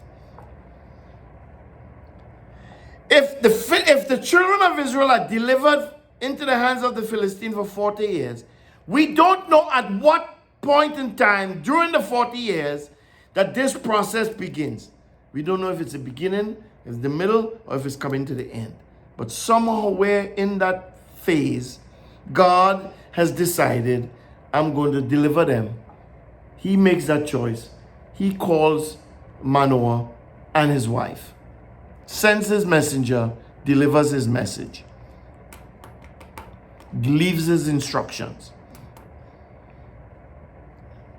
If the children of Israel are delivered into the hands of the Philistines for 40 years, we don't know at what point in time during the 40 years that this process begins. We don't know if it's the beginning, if it's the middle, or if it's coming to the end. But somehow we're in that phase. God has decided, I'm going to deliver them. He makes that choice. He calls Manoah and his wife, sends his messenger, delivers his message, leaves his instructions.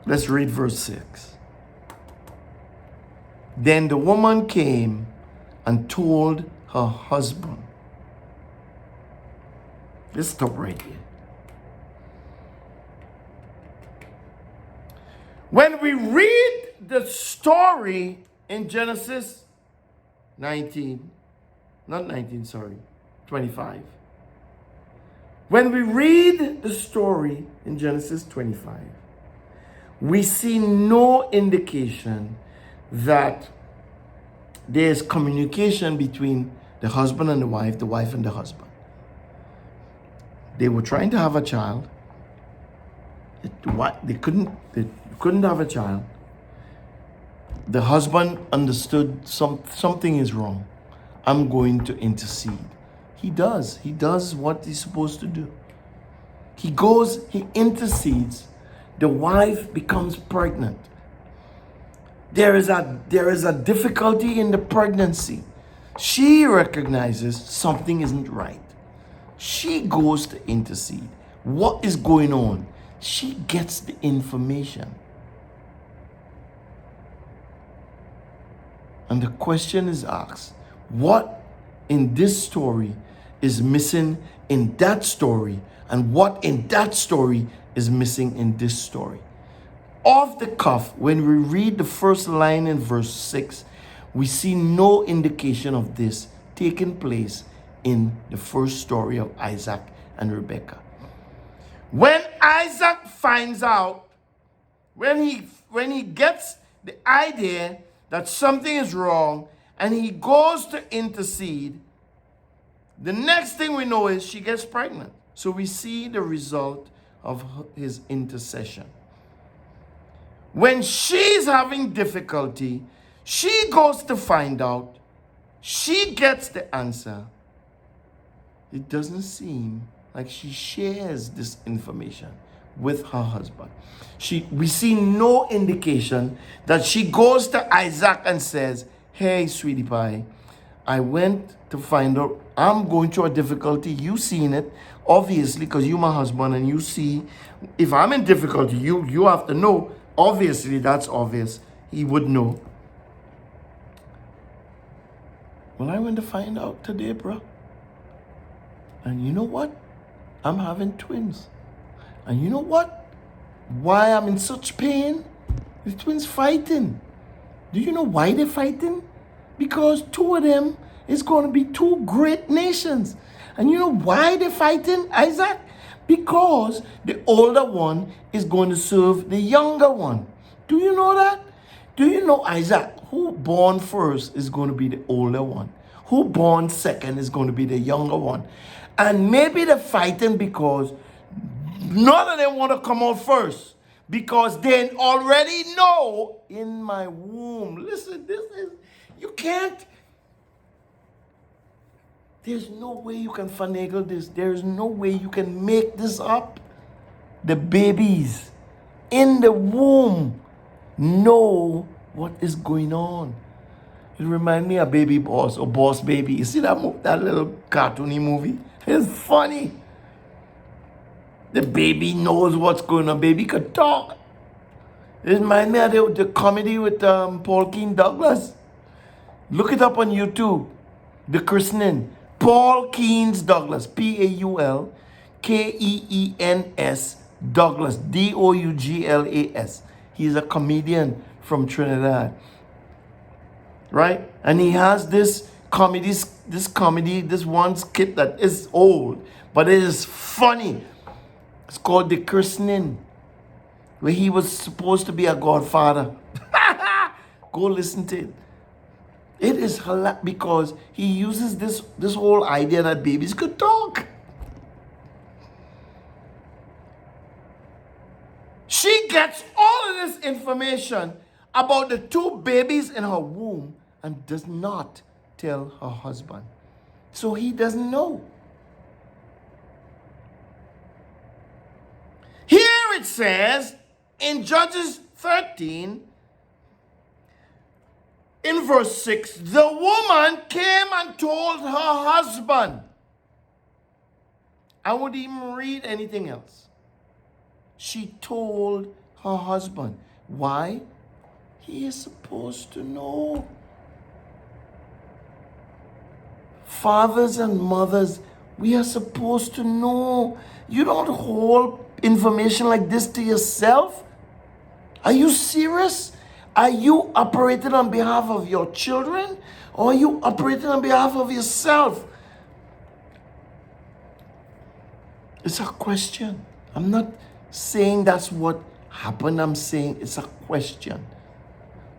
Let's read verse 6. Then the woman came and told her husband. Let's stop right here. When we read the story in Genesis 25. When we read the story in Genesis 25, we see no indication that there's communication between the husband and the wife and the husband. They were trying to have a child. They couldn't have a child. The husband understood something is wrong. I'm going to intercede. He does what he's supposed to do. He intercedes. The wife becomes pregnant. There is a difficulty in the pregnancy. She recognizes something isn't right. She goes to intercede. What is going on? She gets the information. And the question is asked, what in this story is missing in that story, and what in that story is missing in this story? Off the cuff, when we read the first line in verse 6, we see no indication of this taking place in the first story of Isaac and Rebekah. When Isaac finds out, when he gets the idea that something is wrong and he goes to intercede, the next thing we know is she gets pregnant. So we see the result of his intercession. When she's having difficulty, she goes to find out. She gets the answer. It doesn't seem like she shares this information with her husband. We see no indication that she goes to Isaac and says, hey, sweetie pie, I went to find out, I'm going through a difficulty. You seen it, obviously, because you're my husband, and you see, if I'm in difficulty, you have to know. Obviously, that's obvious. He would know. Well, I went to find out today, bro. And you know what? I'm having twins. And you know what? Why I'm in such pain? The twins fighting. Do you know why they're fighting? Because two of them is going to be two great nations. And you know why they're fighting, Isaac? Because the older one is going to serve the younger one. Do you know that? Do you know, Isaac, who born first is going to be the older one? Who born second is going to be the younger one? And maybe they're fighting because none of them want to come out first. Because they already know in my womb. Listen, you can't. There's no way you can finagle this. There's no way you can make this up. The babies in the womb know what is going on. It reminds me of Baby Boss or Boss Baby. You see that little cartoony movie? It's funny. The baby knows what's going on. Baby could talk. It reminds me of the comedy with Paul Keane Douglas. Look it up on YouTube. The Christening. Paul Keens Douglas. Paulkeens Douglas. Douglas. He's a comedian from Trinidad. Right? And he has this one skit that is old, but it is funny. It's called The Christening, where he was supposed to be a godfather. Go listen to it. It is hilarious because he uses this whole idea that babies could talk. She gets all of this information about the two babies in her womb and does not tell her husband. So he doesn't know. Here it says in Judges 13, in verse 6, the woman came and told her husband. I wouldn't even read anything else. She told her husband. Why? He is supposed to know. Fathers and mothers, we are supposed to know. You don't hold information like this to yourself. Are you serious? Are you operating on behalf of your children, or are you operating on behalf of yourself? It's a question. I'm not saying that's what happened. I'm saying it's a question.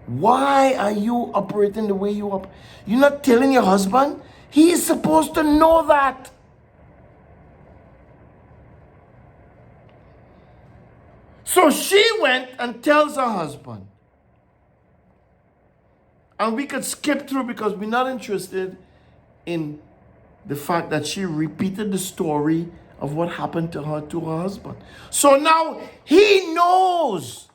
Why are you operating the way you operate? You're not telling your husband? He is supposed to know that. So she went and tells her husband. And we could skip through because we're not interested in the fact that she repeated the story of what happened to her husband. So now he knows.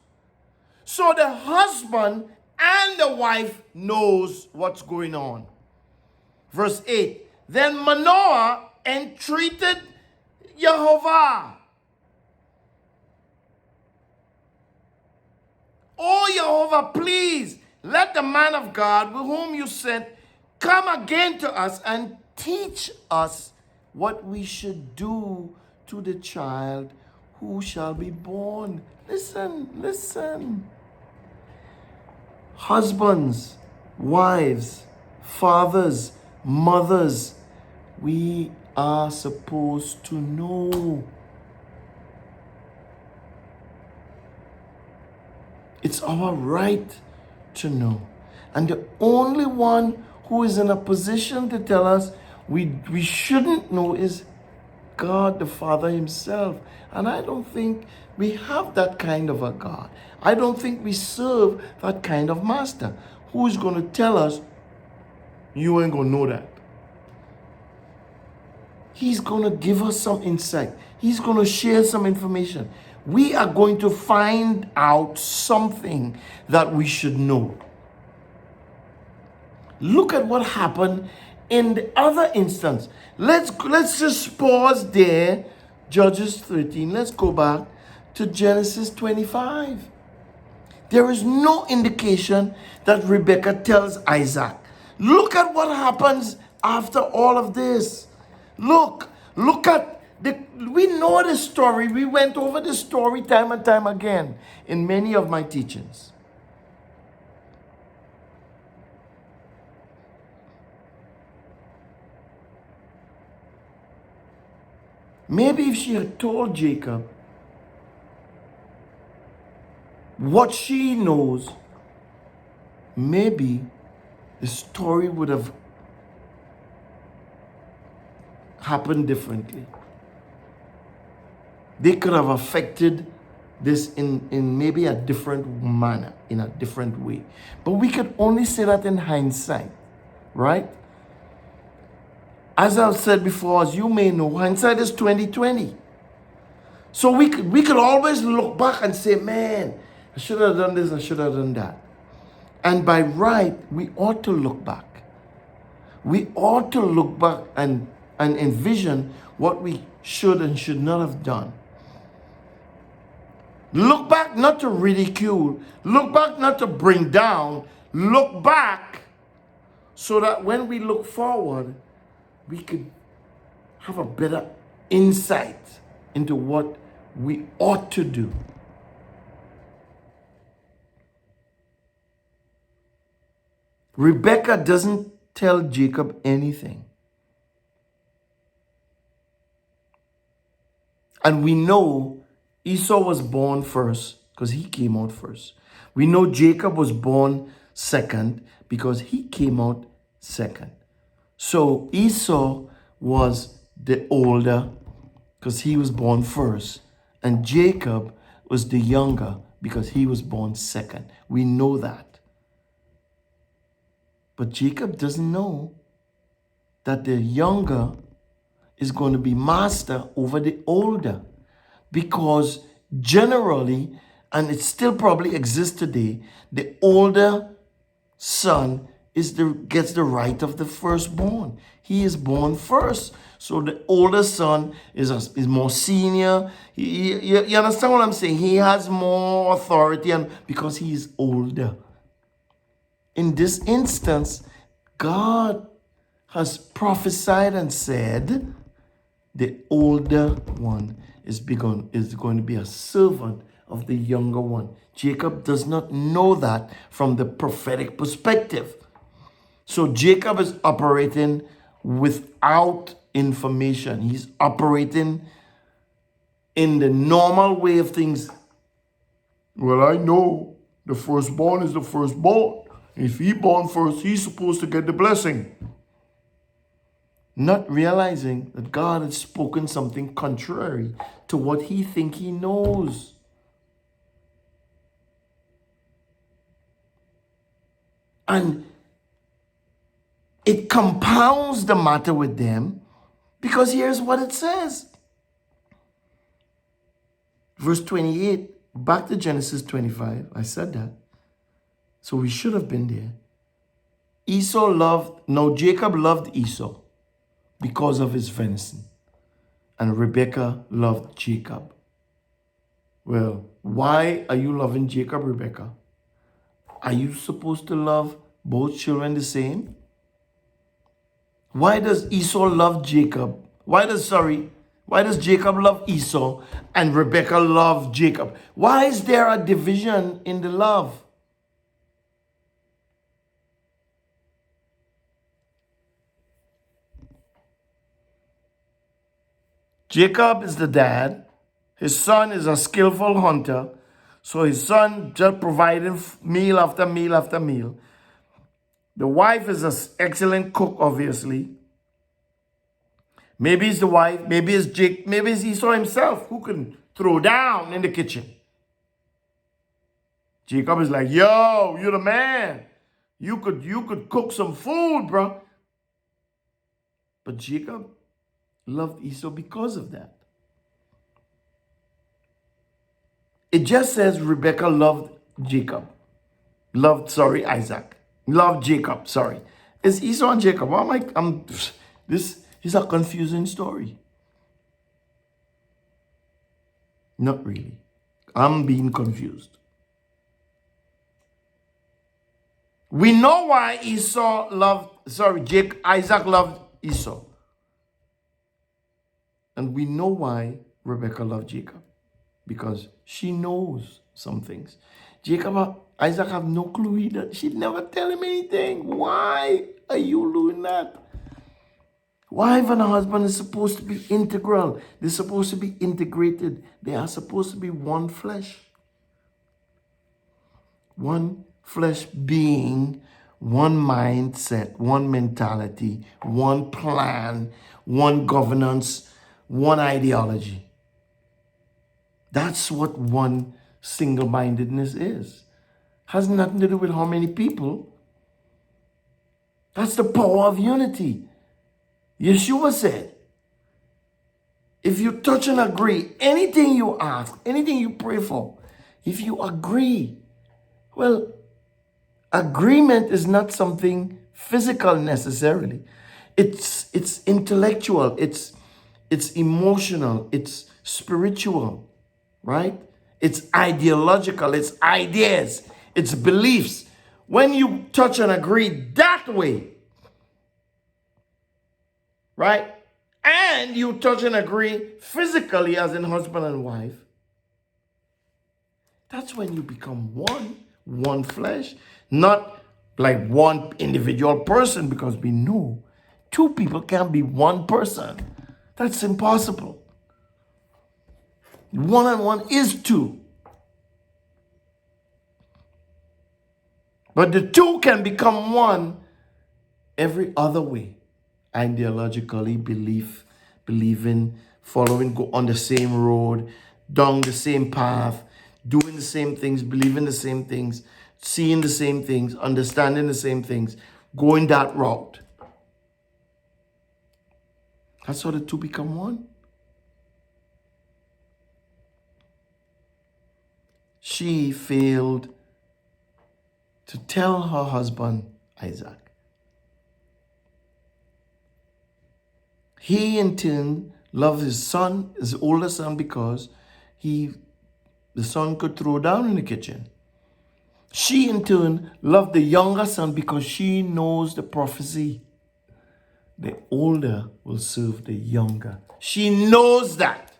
So the husband and the wife knows what's going on. Verse 8. Then Manoah entreated Jehovah. Oh Jehovah, please let the man of God with whom you sent come again to us and teach us what we should do to the child who shall be born. Listen. Husbands, wives, fathers, mothers, we are supposed to know. It's our right to know. And the only one who is in a position to tell us we shouldn't know is God the Father himself. And I don't think we have that kind of a God. I don't think we serve that kind of master who is going to tell us, you ain't going to know that. He's going to give us some insight. He's going to share some information. We are going to find out something that we should know. Look at what happened in the other instance. Let's just pause there. Judges 13. Let's go back to Genesis 25. There is no indication that Rebekah tells Isaac. Look at what happens after all of this. Look at we know the story. We went over the story time and time again in many of my teachings. Maybe if she had told Jacob what she knows, maybe the story would have happened differently. They could have affected this in maybe a different manner, in a different way. But we could only say that in hindsight, right? As I've said before, as you may know, hindsight is 2020. So we could always look back and say, man, I should have done this, I should have done that. And by right, we ought to look back. We ought to look back and envision what we should and should not have done. Look back not to ridicule, look back not to bring down, look back so that when we look forward, we could have a better insight into what we ought to do. Rebecca doesn't tell Jacob anything. And we know Esau was born first because he came out first. We know Jacob was born second because he came out second. So Esau was the older because he was born first. And Jacob was the younger because he was born second. We know that. But Jacob doesn't know that the younger is going to be master over the older. Because generally, and it still probably exists today, the older son gets the right of the firstborn. He is born first. So the older son is more senior. You understand what I'm saying? He has more authority and because he is older. In this instance, God has prophesied and said, the older one is going to be a servant of the younger one. Jacob does not know that from the prophetic perspective. So Jacob is operating without information. He's operating in the normal way of things. Well, I know the firstborn is the firstborn. If he born first, he's supposed to get the blessing. Not realizing that God had spoken something contrary to what he thinks he knows. And it compounds the matter with them because here's what it says. Verse 28, back to Genesis 25. I said that. So we should have been there. Jacob loved Esau because of his venison. And Rebekah loved Jacob. Well, why are you loving Jacob, Rebekah? Are you supposed to love both children the same? Why does Esau love Jacob? Why does Jacob love Esau and Rebekah love Jacob? Why is there a division in the love? Jacob is the dad. His son is a skillful hunter. So his son just providing meal after meal after meal. The wife is an excellent cook, obviously. Maybe it's the wife, maybe it's Jake, maybe it's Esau himself who can throw down in the kitchen. Jacob is like, yo, you're the man. You could cook some food, bro. But Jacob loved Esau because of that. It just says Rebekah loved Isaac. Loved Jacob, sorry. It's Esau and Jacob. This is a confusing story. Not really. I'm being confused. We know why Isaac loved Esau. And we know why Rebekah loved Jacob. Because she knows some things. Isaac have no clue either. She'd never tell him anything. Why are you doing that? Wife and husband is supposed to be integral. They're supposed to be integrated. They are supposed to be one flesh. One flesh being, one mindset, one mentality, one plan, one governance, one ideology. That's what one single-mindedness is. Has nothing to do with how many people. That's the power of unity. Yeshua said, if you touch and agree, anything you ask, anything you pray for, if you agree, well, agreement is not something physical necessarily. It's intellectual, it's emotional, it's spiritual, right? It's ideological, it's ideas, it's beliefs. When you touch and agree that way, right? And you touch and agree physically as in husband and wife, that's when you become one flesh, not like one individual person, because we know two people can't be one person. That's impossible. One and one is two. But the two can become one every other way. Ideologically, believing, following, go on the same road, down the same path, doing the same things, believing the same things, seeing the same things, understanding the same things, going that route. That's how the two become one. She failed to tell her husband, Isaac. He in turn loved his son, his older son, because the son could throw down in the kitchen. She in turn loved the younger son because she knows the prophecy. The older will serve the younger. She knows that.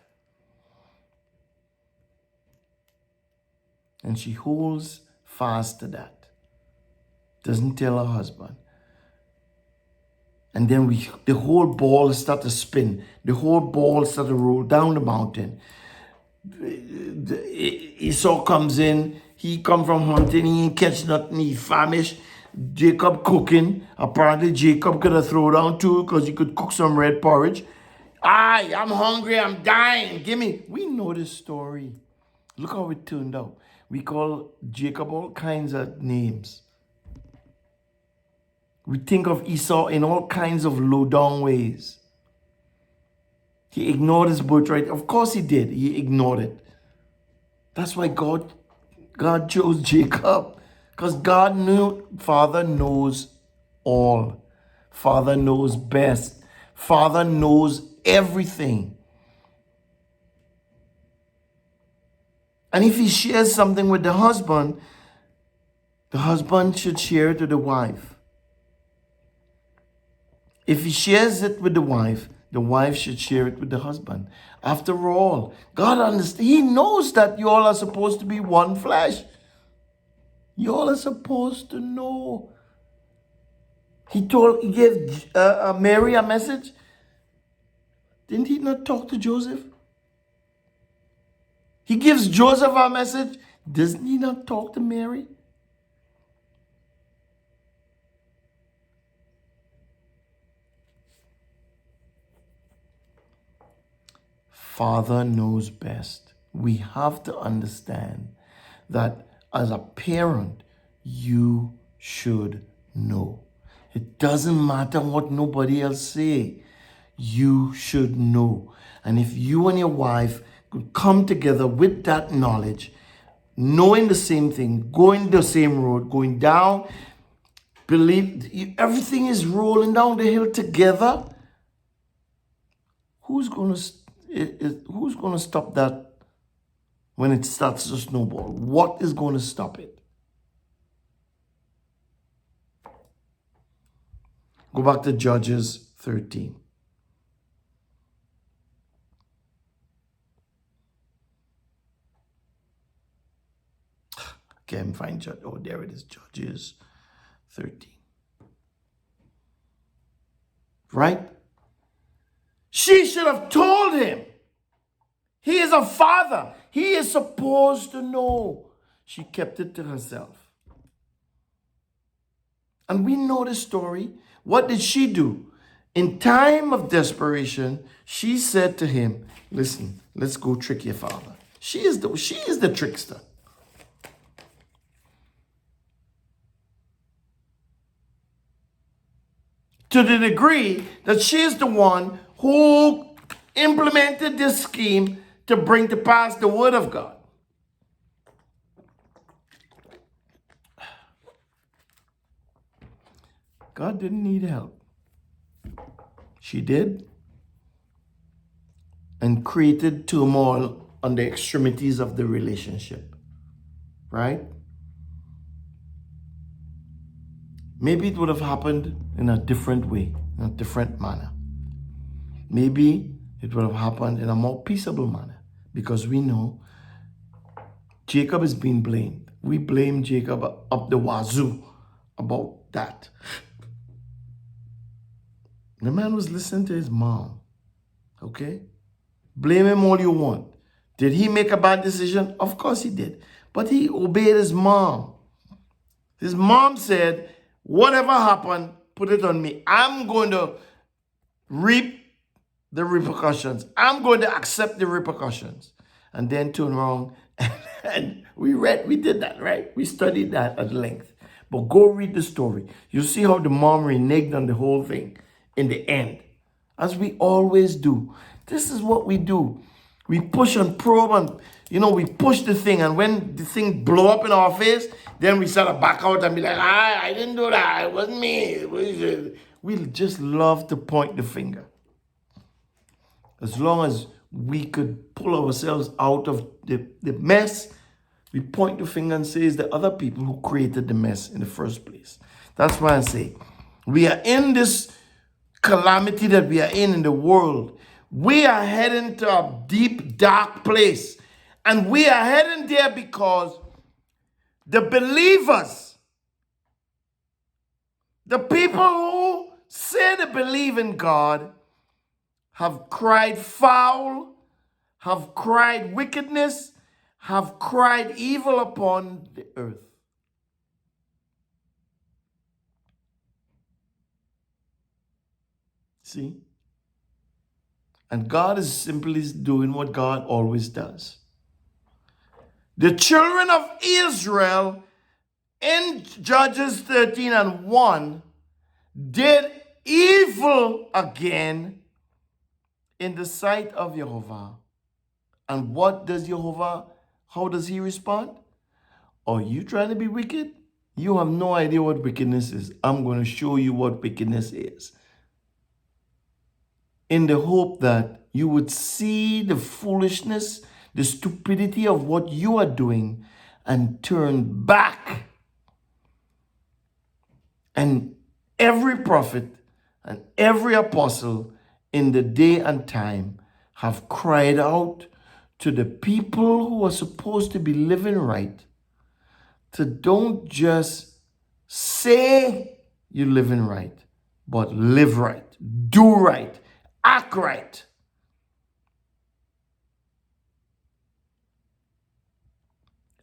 And she holds fast to that. Doesn't tell her husband. And then the whole ball start to spin. The whole ball start to roll down the mountain. Esau comes in. He come from hunting. He ain't catch nothing. He famished. Jacob cooking. Apparently Jacob could have thrown down too because he could cook some red porridge. I'm hungry. I'm dying. Give me. We know this story. Look how it turned out. We call Jacob all kinds of names. We think of Esau in all kinds of low-down ways. He ignored his birthright. Of course he did. He ignored it. That's why God chose Jacob. Because God knew, Father knows all. Father knows best. Father knows everything. And if he shares something with the husband should share it with the wife. If he shares it with the wife should share it with the husband. After all, God understands. He knows that you all are supposed to be one flesh. You all are supposed to know. He gave Mary a message. Didn't he not talk to Joseph? He gives Joseph a message. Doesn't he not talk to Mary? Father knows best. We have to understand that as a parent, you should know. It doesn't matter what nobody else say. You should know. And if you and your wife could come together with that knowledge, knowing the same thing, going the same road, going down, believe everything is rolling down the hill together, who's going to stop that when it starts to snowball? What is going to stop it? Go back to Judges 13. Can't find Judge. Oh, there it is. Judges 13. Right? She should have told him. He is a father. He is supposed to know. She kept it to herself. And we know the story. What did she do? In time of desperation, she said to him, listen, let's go trick your father. She is the trickster. to the degree that she's the one who implemented this scheme to bring to pass the word of God. God didn't need help. She did, and created turmoil on the extremities of the relationship, right? Maybe it would have happened in a different way, in a different manner. Maybe it would have happened in a more peaceable manner, because we know Jacob is being blamed. We blame Jacob up the wazoo about that. The man was listening to his mom, okay? Blame him all you want. Did he make a bad decision? Of course he did. But he obeyed his mom. His mom said, whatever happened, put it on me. I'm going to reap the repercussions. I'm going to accept the repercussions. And then turn around and we did that, right? We studied that at length. But go read the story. You see how the mom reneged on the whole thing in the end, as we always do. This is what we do. We push and probe and, we push the thing. And when the thing blow up in our face, then we sort of back out and be like, I didn't do that. It wasn't me. We just love to point the finger. As long as we could pull ourselves out of the mess, we point the finger and say it's the other people who created the mess in the first place. That's why I say we are in this calamity that we are in the world. We are heading to a deep, dark place. And we are heading there because the believers, the people who say they believe in God, have cried foul, have cried wickedness, have cried evil upon the earth. See? And God is simply doing what God always does. The children of Israel in Judges 13:1 did evil again in the sight of Jehovah. And what does Jehovah, how does he respond? Are you trying to be wicked? You have no idea what wickedness is. I'm going to show you what wickedness is. In the hope that you would see the foolishness, the stupidity of what you are doing and turn back. And every prophet and every apostle in the day and time have cried out to the people who are supposed to be living right to don't just say you're living right, but live right, do right, act right.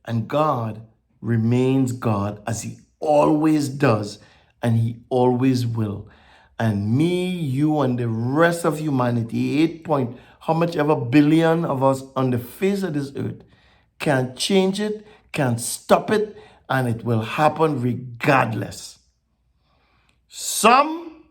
And God remains God as he always does, and he always will. And me, you, and the rest of humanity, 8 point, how much ever billion of us on the face of this earth, can't change it, can't stop it, and it will happen regardless. Some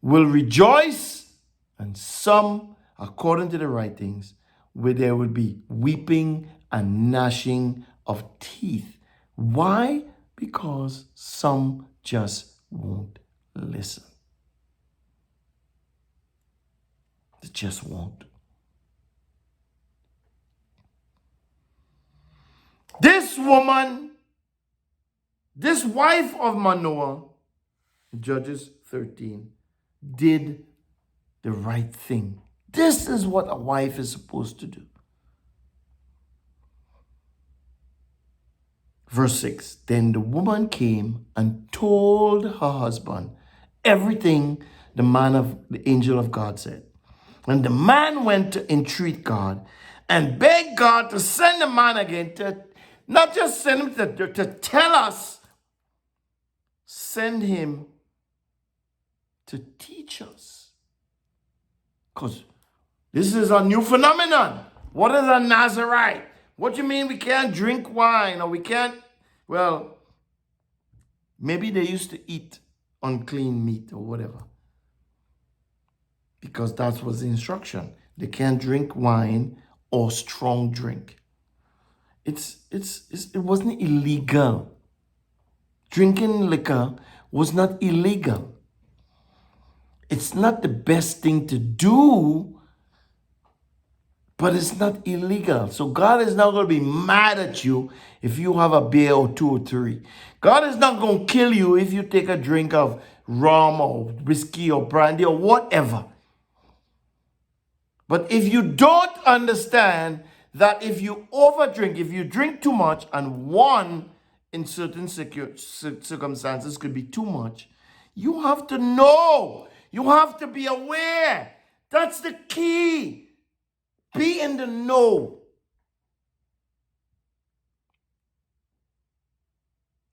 will rejoice, and some, according to the writings, where there will be weeping and gnashing of teeth. Why? Because some just won't listen. They just won't. This woman, this wife of Manoah, Judges 13, did the right thing. This is what a wife is supposed to do. Verse 6, then the woman came and told her husband everything the angel of God said. And the man went to entreat God and begged God to send the man again, to not just send him to tell us, send him to teach us. Because this is a new phenomenon. What is a Nazarite? What do you mean we can't drink wine or we can't? Well, maybe they used to eat unclean meat or whatever. because that was the instruction. They can't drink wine or strong drink. It wasn't illegal. Drinking liquor was not illegal. It's not the best thing to do, but it's not illegal. So God is not going to be mad at you if you have a beer or two or three. God is not going to kill you if you take a drink of rum or whiskey or brandy or whatever. But if you don't understand that if you overdrink, if you drink too much, and one in certain circumstances could be too much, you have to know. You have to be aware. That's the key. Be in the know.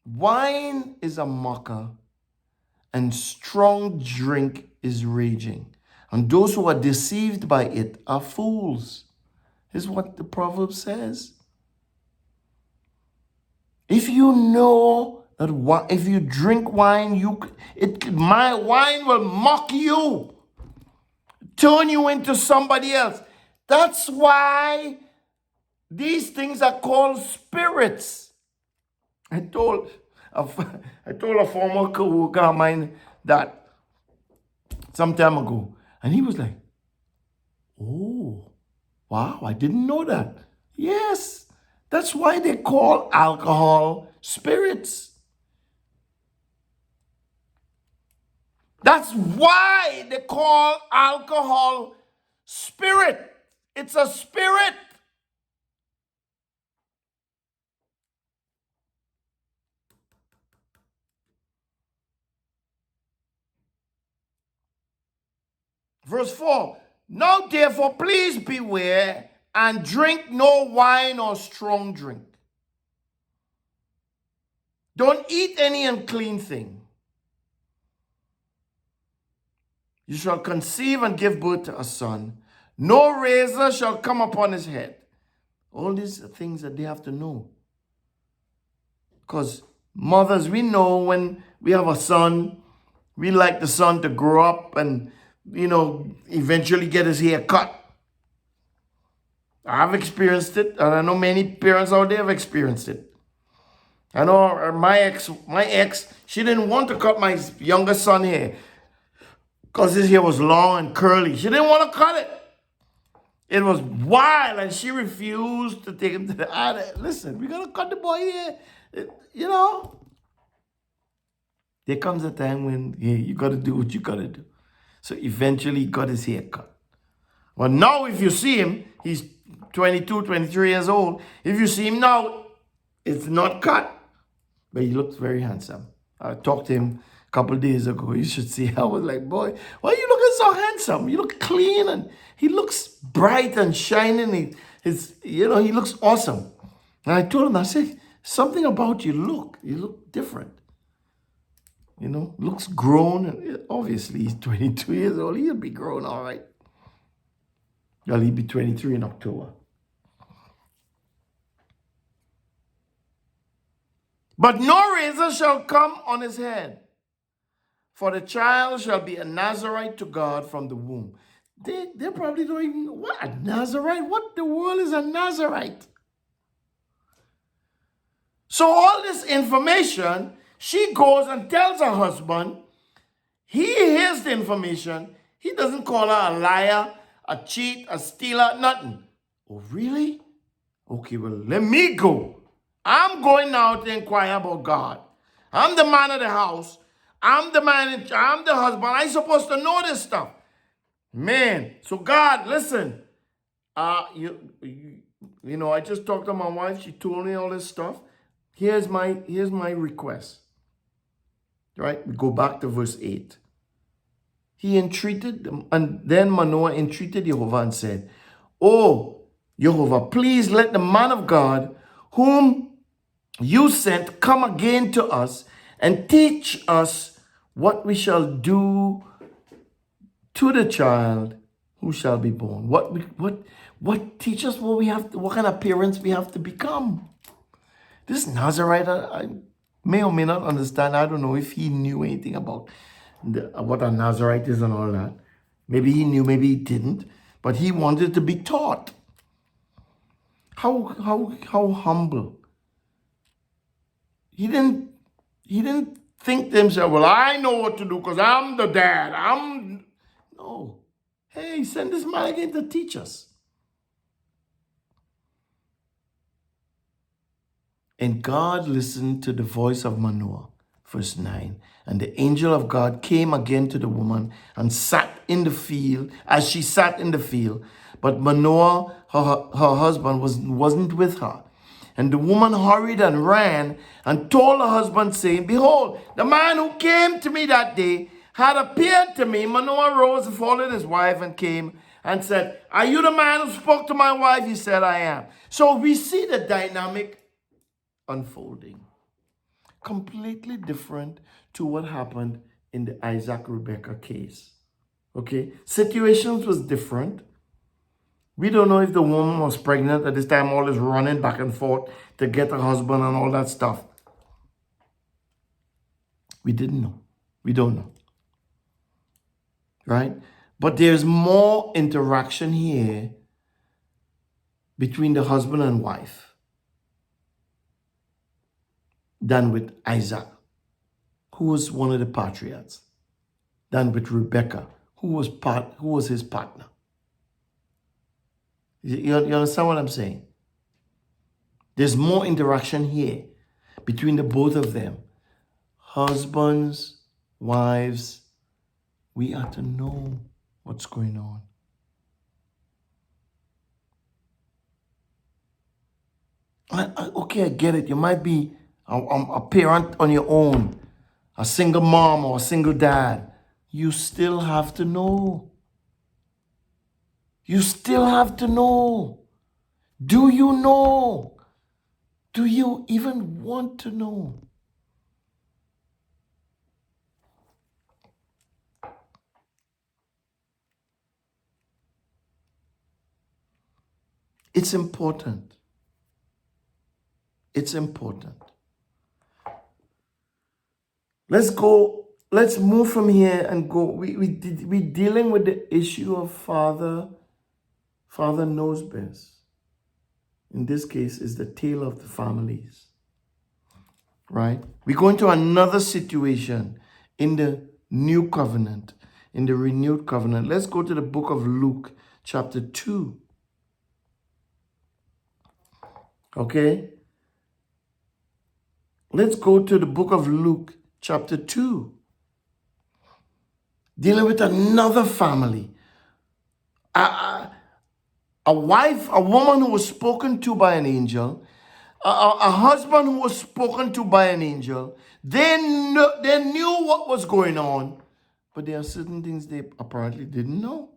Wine is a mocker, and strong drink is raging. And those who are deceived by it are fools, is what the proverb says. If you know that if you drink wine, my wine will mock you, turn you into somebody else. That's why these things are called spirits. I told a former co-worker of mine that some time ago, and he was like, "Oh, wow, I didn't know that." Yes, that's why they call alcohol spirits. That's why they call alcohol spirit. It's a spirit. Verse 4, now therefore please beware and drink no wine or strong drink. Don't eat any unclean thing. You shall conceive and give birth to a son. No razor shall come upon his head. All these are things that they have to know. Because mothers, we know when we have a son, we like the son to grow up and, eventually get his hair cut. I've experienced it, and I know many parents out there have experienced it. I know my ex, she didn't want to cut my younger son hair because his hair was long and curly. She didn't want to cut it. It was wild, and she refused to take him to the eye. Listen, we got to cut the boy hair. There comes a time when you got to do what you got to do. So eventually he got his hair cut. Well, now if you see him, he's 22, 23 years old. If you see him now, it's not cut. But he looks very handsome. I talked to him a couple of days ago. You should see. I was like, boy, why are you looking so handsome? You look clean, and he looks bright and shining. He looks awesome. And I told him, I said, something about you look different. Looks grown. Obviously, he's 22 years old. He'll be grown all right. Well, he'll be 23 in October. But no razor shall come on his head, for the child shall be a Nazarite to God from the womb. They probably don't even know what a Nazarite. What the world is a Nazarite? So all this information, she goes and tells her husband. He hears the information. He doesn't call her a liar, a cheat, a stealer, nothing. Oh, really? Okay, well, let me go. I'm going now to inquire about God. I'm the man of the house. I'm the husband. I'm supposed to know this stuff. Man, so God, listen. I just talked to my wife. She told me all this stuff. Here's my request. Right? We go back to verse 8. He entreated them, and then Manoah entreated Jehovah and said, "Oh, Jehovah, please let the man of God whom you sent come again to us and teach us what we shall do to the child who shall be born." What teach us what kind of parents we have to become. This Nazarite, I may or may not understand. I don't know if he knew anything about what a Nazarite is and all that. Maybe he knew, maybe he didn't, but he wanted to be taught. How humble. He didn't think to himself, well, I know what to do because I'm the dad. No. Hey, send this man again to teach us. And God listened to the voice of Manoah. Verse 9. And the angel of God came again to the woman and sat in the field, as she sat in the field. But Manoah, her husband, wasn't with her. And the woman hurried and ran and told her husband, saying, behold, the man who came to me that day had appeared to me. Manoah rose and followed his wife and came and said, are you the man who spoke to my wife? He said, I am. So we see the dynamic unfolding. Completely different to what happened in the Isaac-Rebecca case. Okay? Situations was different. We don't know if the woman was pregnant at this time, all this running back and forth to get her husband and all that stuff. We didn't know. We don't know. Right? But there's more interaction here between the husband and wife than with Isaac, who was one of the patriarchs, than with Rebecca, who was his partner. You understand what I'm saying? There's more interaction here between the both of them. Husbands, wives, we are to know what's going on. Okay, I get it. You might be a parent on your own, a single mom or a single dad. You still have to know. You still have to know. Do you know? Do you even want to know? It's important. It's important. Let's go. Let's move from here and go. We're dealing with the issue of father. Father knows best. In this case, is the tale of the families. Right? We go into another situation in the new covenant, in the renewed covenant. Let's go to the book of Luke, chapter 2. Okay? Let's go to the book of Luke, chapter 2. Dealing with another family. A wife, a woman who was spoken to by an angel, a husband who was spoken to by an angel. They knew what was going on, but there are certain things they apparently didn't know.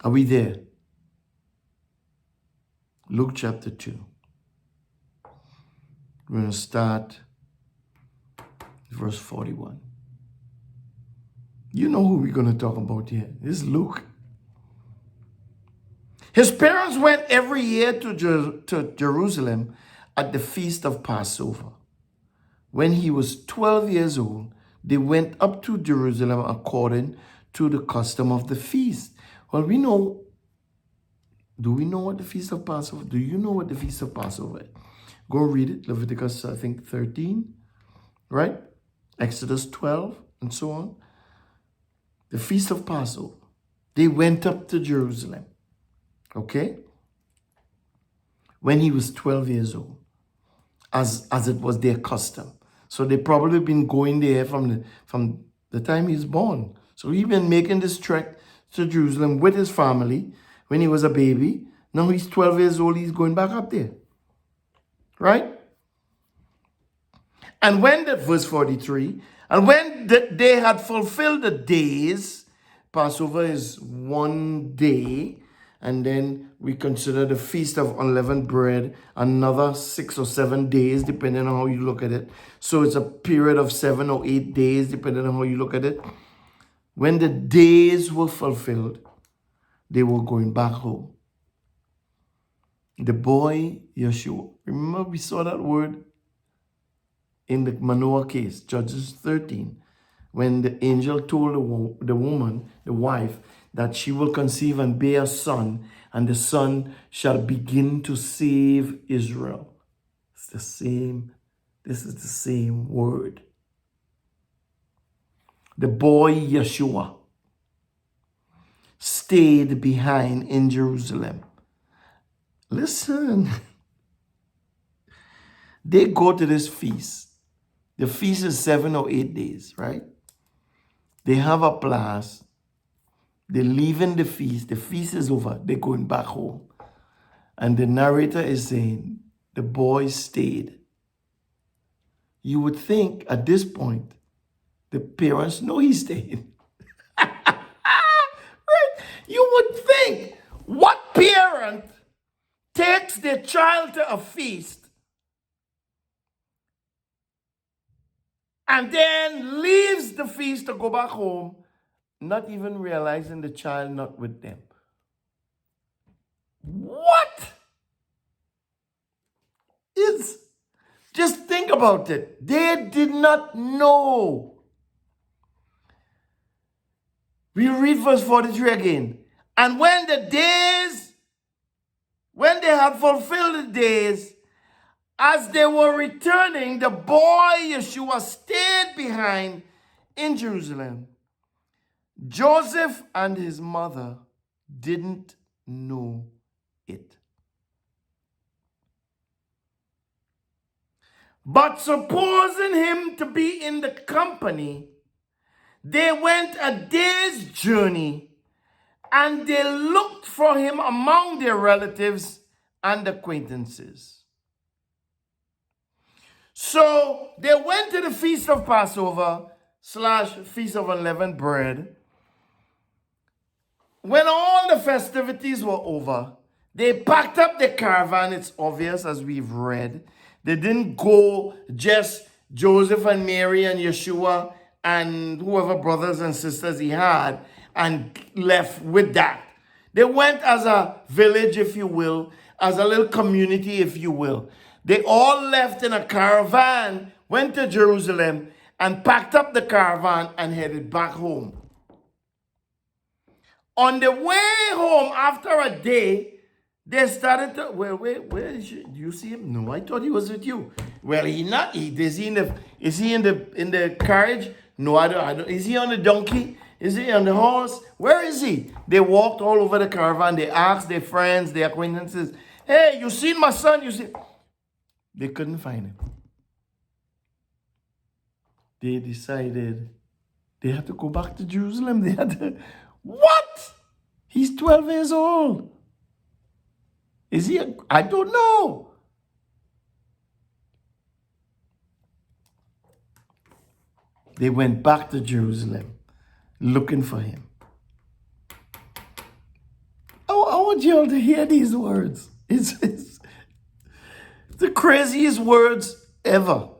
Are we there? Luke chapter 2. We're going to start verse 41. You know who we're going to talk about here. This is Luke. His parents went every year to Jerusalem at the feast of Passover. When he was 12 years old, they went up to Jerusalem according to the custom of the feast. Well, we know. Do we know what the feast of Passover? Do you know what the feast of Passover is? Go read it. Leviticus, I think, 13, right? Exodus 12, and so on. The feast of Passover. They went up to Jerusalem. Okay? When he was 12 years old, as it was their custom. So they probably been going there from the time he was born. So he's been making this trek to Jerusalem with his family when he was a baby. Now he's 12 years old, he's going back up there. Right? And when verse 43, and when they had fulfilled the days, Passover is one day, and then we consider the Feast of Unleavened Bread another 6 or 7 days, depending on how you look at it. So it's a period of 7 or 8 days, depending on how you look at it. when the days were fulfilled, they were going back home. The boy Yeshua. Remember, we saw that word in the Manoah case, Judges 13, when the angel told the woman, the wife, that she will conceive and bear a son, and the son shall begin to save Israel. It's the same. This is the same word. The boy Yeshua stayed behind in Jerusalem. Listen, they go to this feast. The feast is 7 or 8 days, right? They have a blast. They're leaving the feast. The feast is over. They're going back home. And the narrator is saying, the boy stayed. You would think at this point, the parents know he stayed. Right? You would think, what parent takes their child to a feast and then leaves the feast to go back home, not even realizing the child not with them? What is, just think about it. They did not know. We read verse 43 again. And when they had fulfilled the days, as they were returning, the boy Yeshua stayed behind in Jerusalem. Joseph and his mother didn't know it. But supposing him to be in the company, they went a day's journey, and they looked for him among their relatives and acquaintances. So they went to the Feast of Passover / Feast of Unleavened Bread. When all the festivities were over, they packed up the caravan. It's obvious, as we've read. They didn't go just Joseph and Mary and Yeshua and whoever brothers and sisters he had and left with that. They went as a village, if you will, as a little community, if you will. They all left in a caravan, went to Jerusalem, and packed up the caravan and headed back home. On the way home, after a day, they started to, well, where is he? Do you see him? No, I thought he was with you. Well, is he in the carriage? No, I don't. Is he on the donkey? Is he on the horse? Where is he? They walked all over the caravan. They asked their friends, their acquaintances, hey, you seen my son? You see? They couldn't find him. They decided they had to go back to Jerusalem. They had to, what? He's 12 years old. Is he? I don't know. They went back to Jerusalem looking for him. I want you all to hear these words. It's the craziest words ever.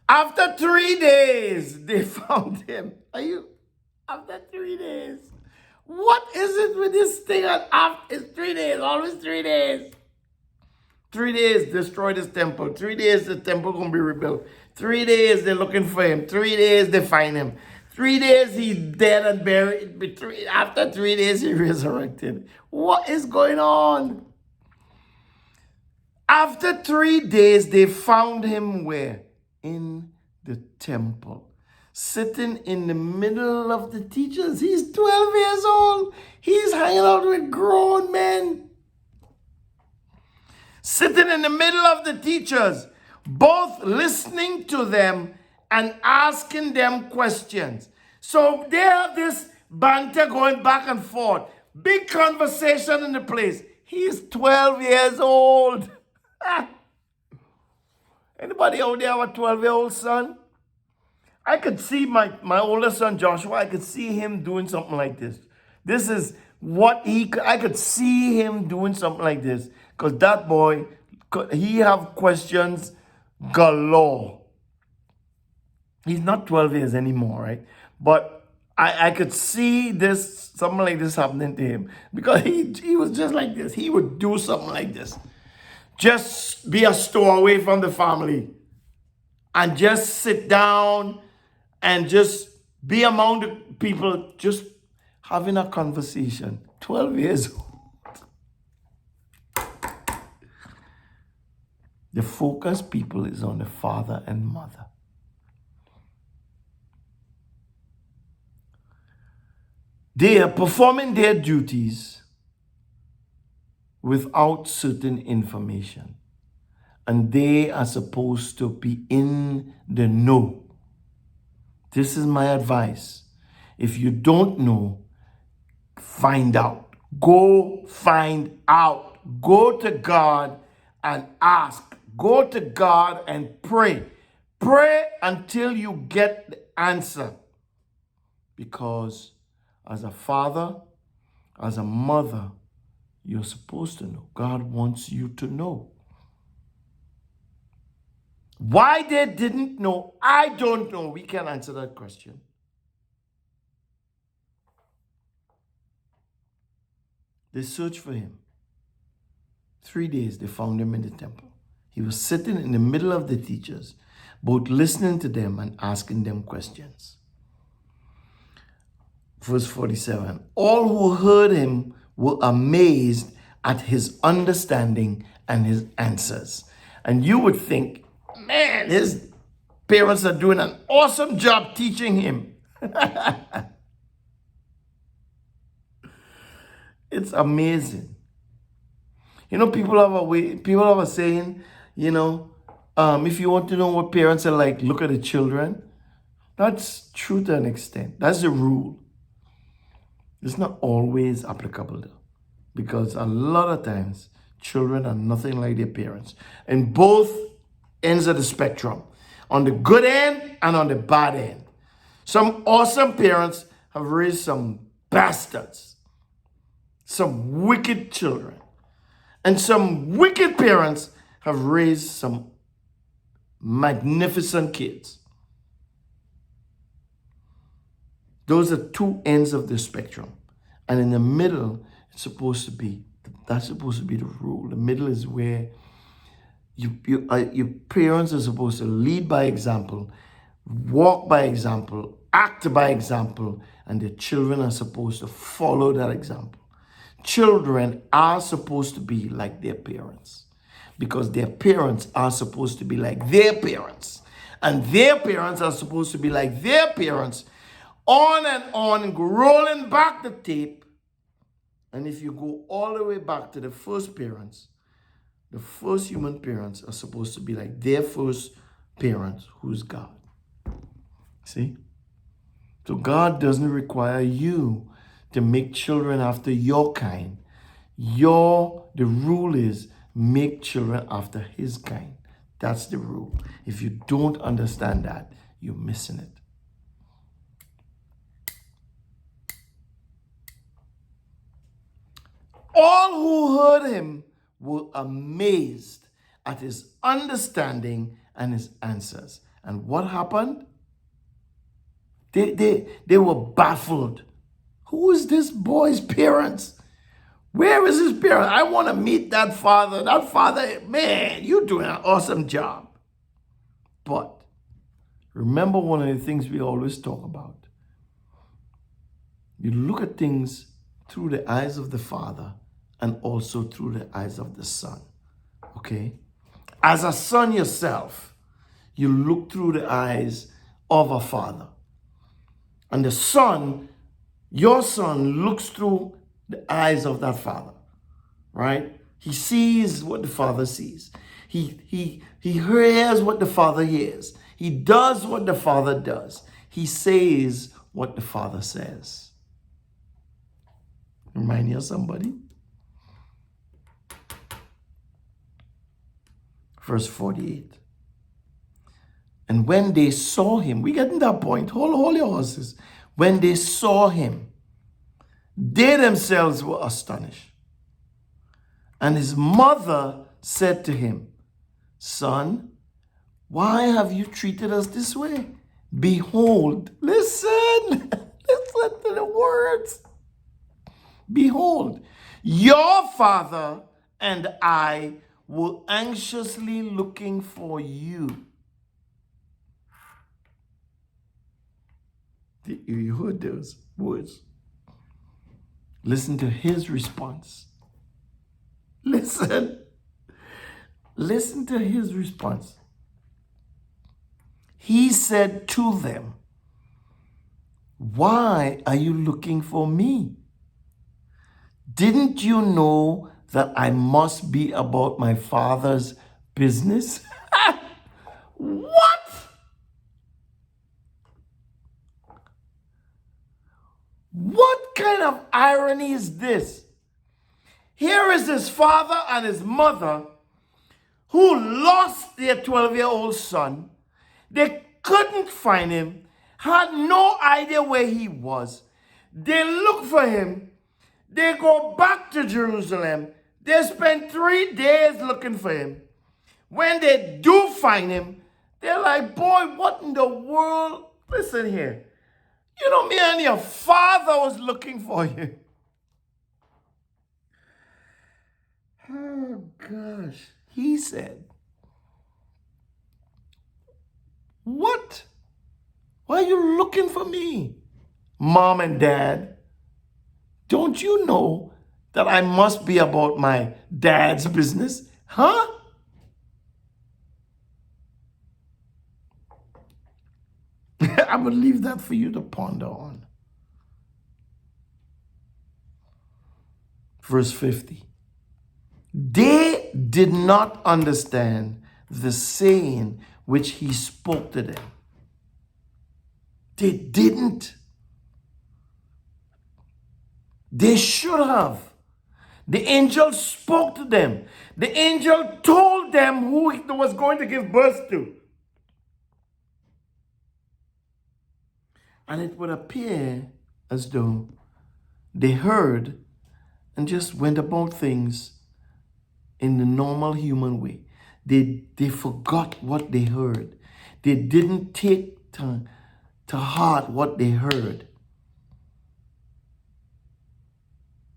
After 3 days, they found him. After 3 days. What is it with this thing? It's 3 days, always 3 days. 3 days, destroy this temple. 3 days, the temple gonna be rebuilt. 3 days, they're looking for him. 3 days, they find him. 3 days, he's dead and buried. After 3 days, he resurrected. What is going on? After 3 days, they found him where? In the temple. Sitting in the middle of the teachers. He's 12 years old. He's hanging out with grown men. Sitting in the middle of the teachers, both listening to them and asking them questions. So they have this banter going back and forth. Big conversation in the place. He's 12 years old. Anybody out there have a 12-year-old son? I could see my older son, Joshua, I could see him doing something like this. This is what I could see him doing something like this. Because that boy, he have questions galore. He's not 12 years anymore, right? But I could see this, something like this happening to him because he was just like this. He would do something like this. Just be a stowaway from the family and just sit down and just be among the people, just having a conversation. 12 years old. The focus, people, is on the father and mother. They are performing their duties without certain information. And they are supposed to be in the know. This is my advice. If you don't know, find out. Go find out. Go to God and ask. Go to God and pray. Pray until you get the answer. Because as a father, as a mother, you're supposed to know. God wants you to know. Why they didn't know, I don't know. We can't answer that question. They searched for him. 3 days, they found him in the temple. He was sitting in the middle of the teachers, both listening to them and asking them questions. Verse 47, all who heard him were amazed at his understanding and his answers. And you would think, man, his parents are doing an awesome job teaching him. It's amazing. You know, people have a saying, if you want to know what parents are like, look at the children. That's true to an extent. That's the rule. It's not always applicable though, because a lot of times children are nothing like their parents. And both ends of the spectrum, on the good end and on the bad end. Some awesome parents have raised some bastards, some wicked children. And some wicked parents have raised some magnificent kids. Those are two ends of the spectrum. And in the middle, that's supposed to be the rule. The middle is where your parents are supposed to lead by example, walk by example, act by example, and the children are supposed to follow that example. Children are supposed to be like their parents because their parents are supposed to be like their parents. And their parents are supposed to be like their parents, on and on, rolling back the tape. And if you go all the way back to the first parents, the first human parents are supposed to be like their first parents, who's God. See? So God doesn't require you to make children after your kind. The rule is make children after his kind. That's the rule. If you don't understand that, you're missing it. All who heard him were amazed at his understanding and his answers. And what happened? They were baffled. Who is this boy's parents? Where is his parents? I want to meet that father. That father, man, you're doing an awesome job. But remember one of the things we always talk about. You look at things through the eyes of the Father and also through the eyes of the Son. Okay? As a son yourself, you look through the eyes of a father. And the son, your son, looks through the eyes of that father, right? He sees what the father sees. He hears what the father hears. He does what the father does. He says what the father says. Remind you of somebody? Verse 48. And when they saw him, we get to that point, hold your horses. When they saw him, they themselves were astonished. And his mother said to him, Son, why have you treated us this way? Behold, listen, Listen to the words. Behold, your father and I were anxiously looking for you. You heard those words. Listen to his response. Listen to his response. He said to them, why are you looking for me? Didn't you know that I must be about my father's business? What? What kind of irony is this? Here is his father and his mother who lost their 12-year-old son. They couldn't find him, had no idea where he was. They look for him. They go back to Jerusalem. They spend 3 days looking for him. When they do find him, they're like, boy, what in the world? Listen here. You know, me and your father was looking for you. Oh, gosh. He said, what? Why are you looking for me? Mom and Dad, don't you know that I must be about my dad's business? Huh? I'm going to leave that for you to ponder on. Verse 50. They did not understand the saying which he spoke to them. They didn't. They should have. The angel spoke to them. The angel told them who he was going to give birth to. And it would appear as though they heard and just went about things in the normal human way. They forgot what they heard. They didn't take to heart what they heard.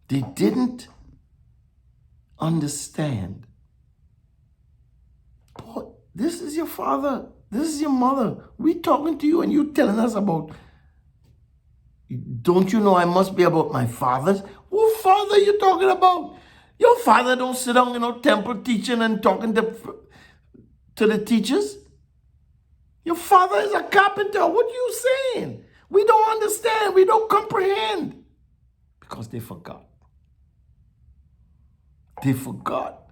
They didn't understand. Boy, this is your father. This is your mother. We talking to you and you telling us about, don't you know I must be about my father's? Who father are you talking about? Your father don't sit down in no temple teaching and talking to the teachers. Your father is a carpenter. What are you saying? We don't understand. We don't comprehend. Because they forgot. They forgot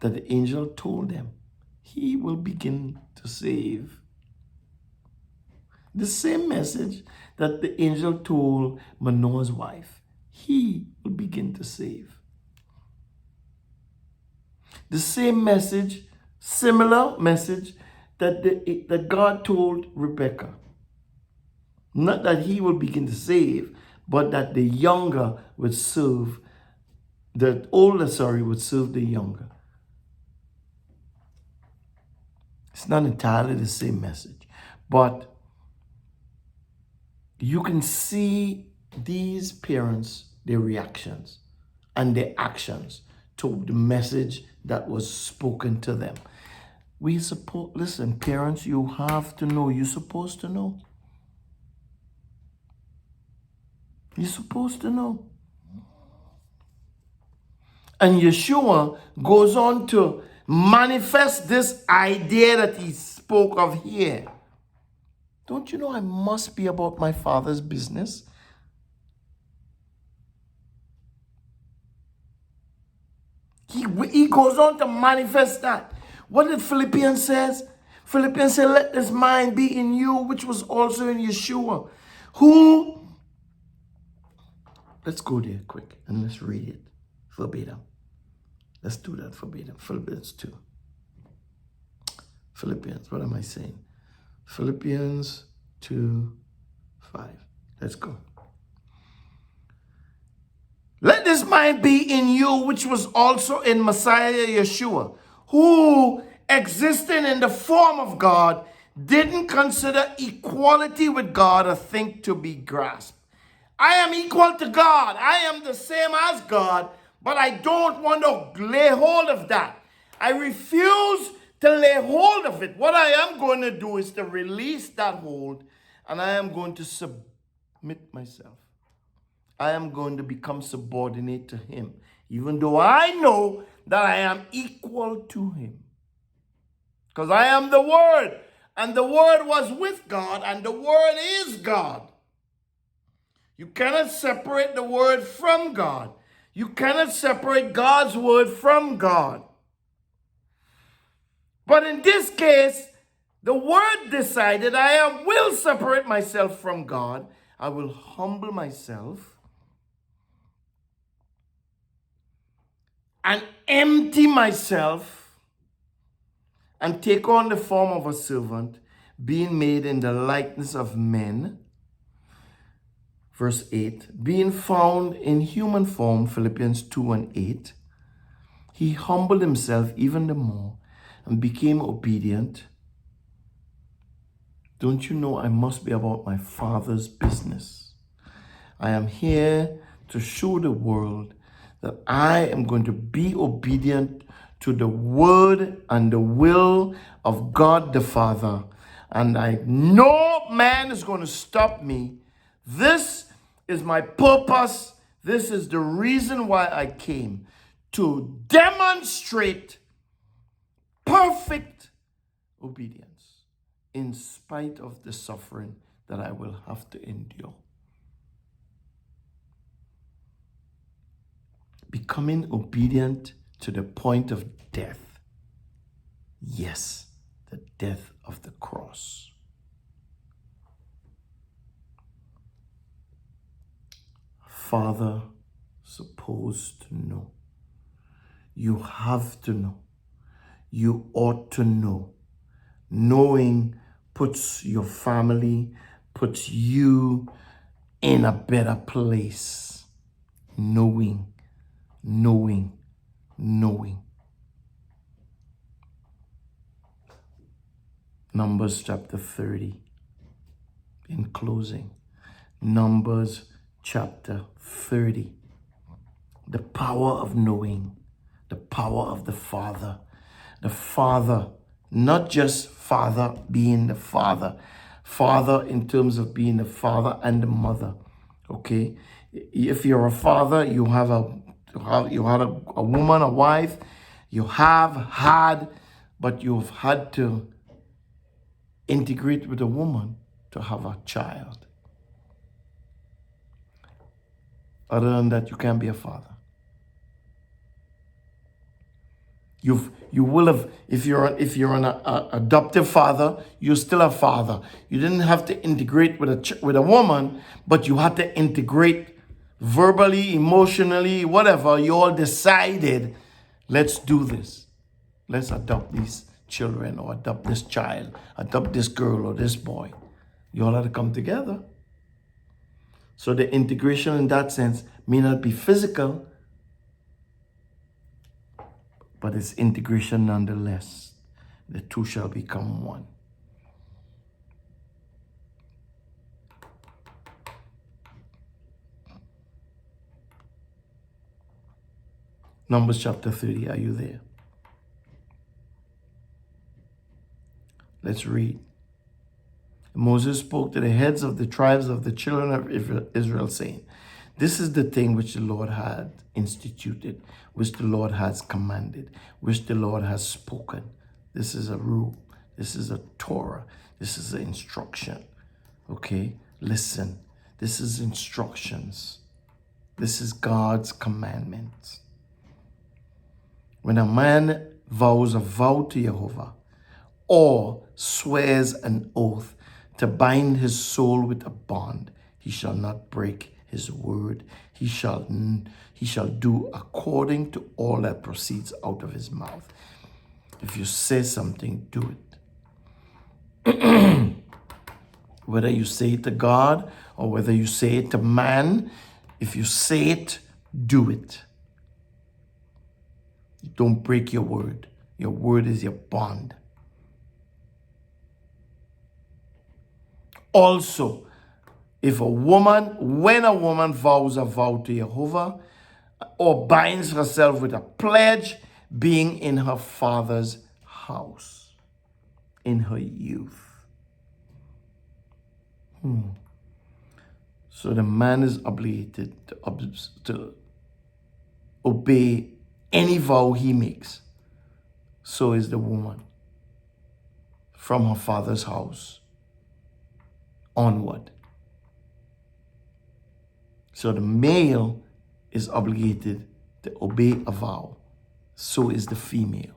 that the angel told them he will begin to save. The same message that the angel told Manoah's wife. He will begin to save. The same message, similar message that God told Rebekah. Not that he will begin to save, but that the younger would serve, the older, would serve the younger. It's not entirely the same message, but you can see these parents, their reactions and their actions to the message that was spoken to them. Listen, parents, you have to know. You're supposed to know. You're supposed to know. And Yeshua goes on to manifest this idea that he spoke of here. Don't you know I must be about my father's business? He goes on to manifest that. What did Philippians says? Philippians said, let this mind be in you, which was also in Yeshua. Who, let's go there quick and let's read it verbatim. Let's do that verbatim. Philippians 2. Philippians, what am I saying? Philippians 2:5. Let's go. Let this mind be in you, which was also in Messiah Yeshua, who, existing in the form of God, didn't consider equality with God a thing to be grasped. I am equal to God. I am the same as God, but I don't want to lay hold of that. I refuse to lay hold of it. What I am going to do is to release that hold, and I am going to submit myself. I am going to become subordinate to him, even though I know that I am equal to him. Because I am the Word, and the Word was with God, and the Word is God. You cannot separate the Word from God. You cannot separate God's Word from God. But in this case, the Word decided I will separate myself from God. I will humble myself and empty myself and take on the form of a servant, being made in the likeness of men. Verse 8, being found in human form, Philippians 2 and 8, he humbled himself even the more and became obedient. Don't you know I must be about my Father's business? I am here to show the world that I am going to be obedient to the word and the will of God the Father. And no man is going to stop me. This is my purpose. This is the reason why I came, to demonstrate perfect obedience in spite of the suffering that I will have to endure. Becoming obedient to the point of death. Yes, the death of the cross. Father, supposed to know. You have to know. You ought to know. Knowing puts your family, puts you in a better place. Knowing. Numbers chapter 30. In closing, Numbers chapter 30. The power of knowing, the power of the Father. The Father, not just Father being the Father. Father in terms of being the father and the mother. Okay? If you're a father, you had a woman, a wife. You have had, but you've had to integrate with a woman to have a child. Other than that, you can't be a father. You will have, if you're an adoptive father, you're still a father. You didn't have to integrate with a woman, but you had to integrate verbally, emotionally, whatever. You all decided, let's do this. Let's adopt these children, or adopt this child, adopt this girl or this boy. You all had to come together. So the integration in that sense may not be physical, but it's integration nonetheless. The two shall become one. Numbers chapter 30, are you there? Let's read. Moses spoke to the heads of the tribes of the children of Israel, saying, this is the thing which the Lord had instituted, which the Lord has commanded, which the Lord has spoken. This is a rule. This is a Torah. This is an instruction. Okay? Listen. This is instructions. This is God's commandments. When a man vows a vow to Jehovah, or swears an oath to bind his soul with a bond, he shall not break his word. He shall do according to all that proceeds out of his mouth. If you say something, do it. Whether you say it to God or whether you say it to man, if you say it, do it. Don't break your word. Your word is your bond. Also, When a woman vows a vow to Jehovah or binds herself with a pledge, being in her father's house in her youth. So the man is obligated to obey any vow he makes. So is the woman from her father's house onward. So the male is obligated to obey a vow. So is the female.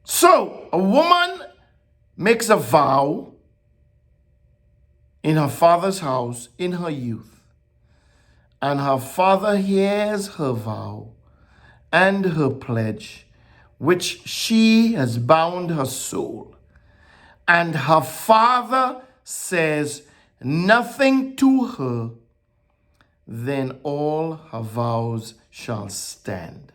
So a woman makes a vow in her father's house in her youth, and her father hears her vow and her pledge, which she has bound her soul, and her father says nothing to her, then all her vows shall stand,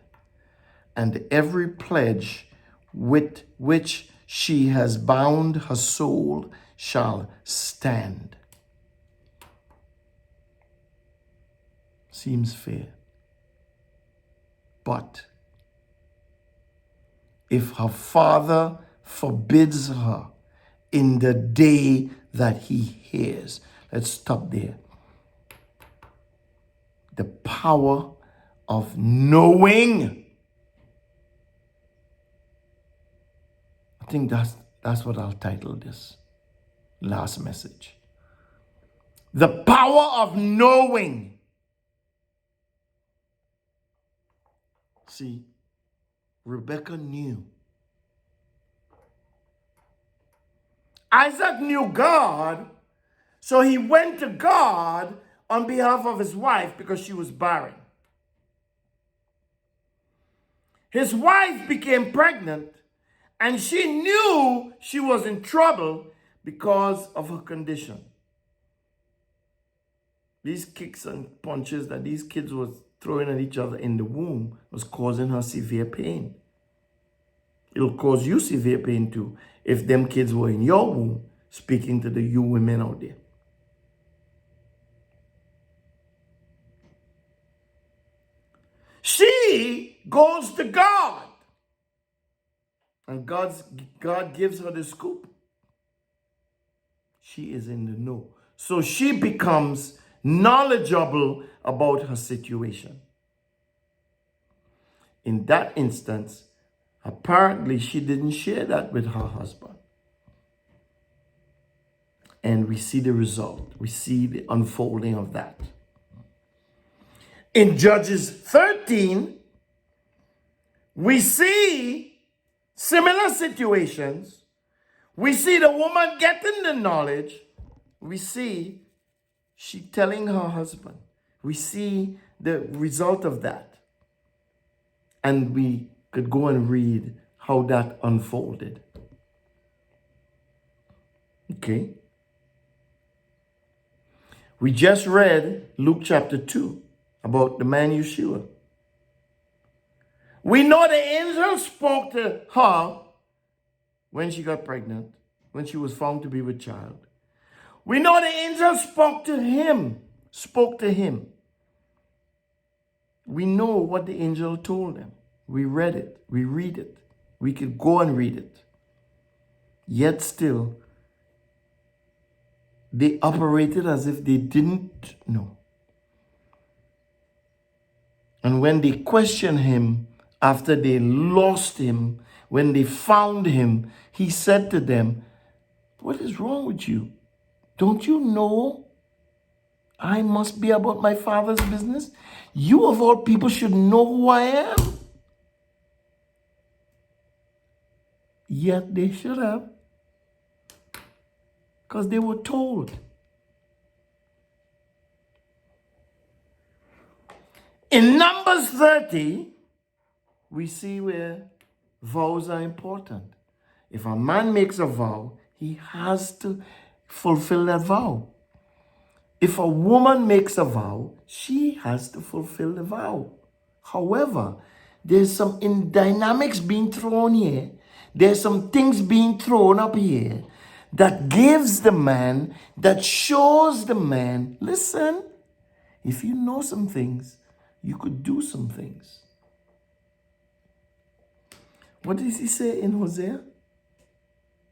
and every pledge with which she has bound her soul shall stand. Seems fair. But if her father forbids her in the day that he hears, let's stop there. The power of knowing. I think that's what I'll title this last message. The power of knowing. See, Rebecca knew. Isaac knew God, so he went to God on behalf of his wife because she was barren. His wife became pregnant, and she knew she was in trouble because of her condition. These kicks and punches that these kids were throwing at each other in the womb was causing her severe pain. It'll cause you severe pain too if them kids were in your womb, speaking to you women out there. She goes to God. And God gives her the scoop. She is in the know. So she becomes knowledgeable about her situation. In that instance, apparently she didn't share that with her husband. And we see the result. We see the unfolding of that. In Judges 13, we see similar situations. We see the woman getting the knowledge. We see she telling her husband. We see the result of that. And we could go and read how that unfolded. Okay. We just read Luke chapter 2 about the man Yeshua. We know the angel spoke to her when she got pregnant, when she was found to be with child. We know the angel spoke to him. We know what the angel told them. We read it. We read it. We could go and read it. Yet still, they operated as if they didn't know. And when they questioned him, after they lost him, when they found him, he said to them, "What is wrong with you? Don't you know I must be about my Father's business? You of all people should know who I am." Yet they should have, because they were told. In Numbers 30, we see where vows are important. If a man makes a vow, he has to fulfill that vow. If a woman makes a vow, she has to fulfill the vow. However, there's some dynamics being thrown here There's some things being thrown up here that gives the man, that shows the man, listen, if you know some things, you could do some things. What does he say in Hosea?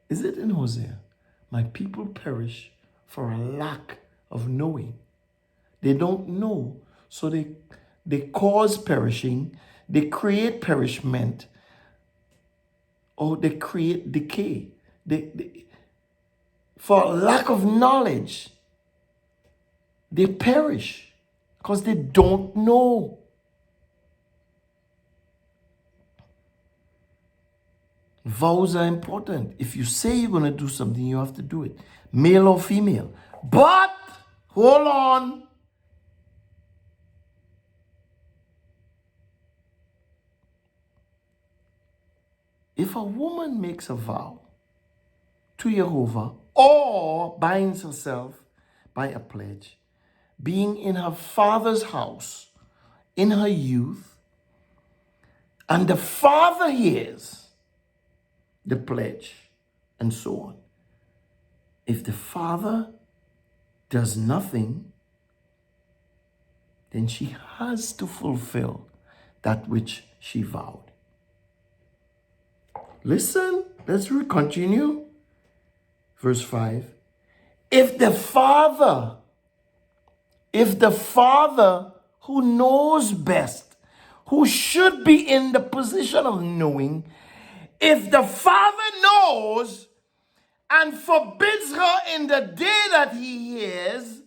Is it in Hosea? My people perish for a lack of knowing. They don't know. So they cause perishing, they create perishment, or they create decay. For lack of knowledge, they perish because they don't know. Vows are important. If you say you're going to do something, you have to do it, male or female. But, hold on. If a woman makes a vow to Jehovah or binds herself by a pledge, being in her father's house in her youth, and the father hears the pledge, and so on. If the father does nothing, then she has to fulfill that which she vowed. Listen, let's continue. Verse 5. If the father who knows best, who should be in the position of knowing, if the father knows and forbids her in the day that he hears,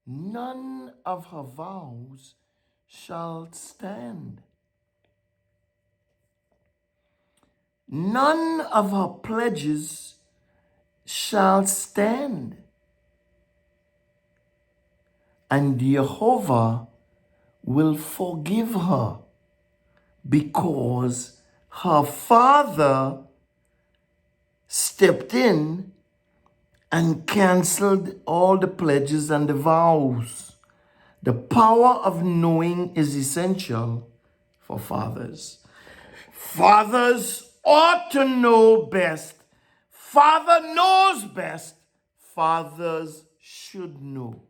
none of her vows shall stand. None of her pledges shall stand. And Jehovah will forgive her because her father stepped in and canceled all the pledges and the vows. The power of knowing is essential for fathers. Fathers ought to know best. Father knows best. Fathers should know.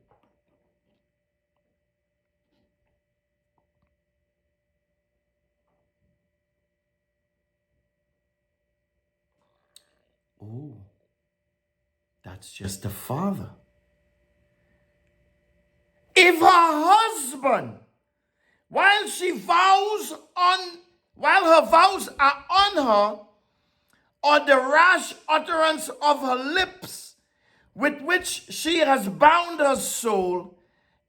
Oh, that's just the father. If her husband, while her vows are on her, or the rash utterance of her lips with which she has bound her soul,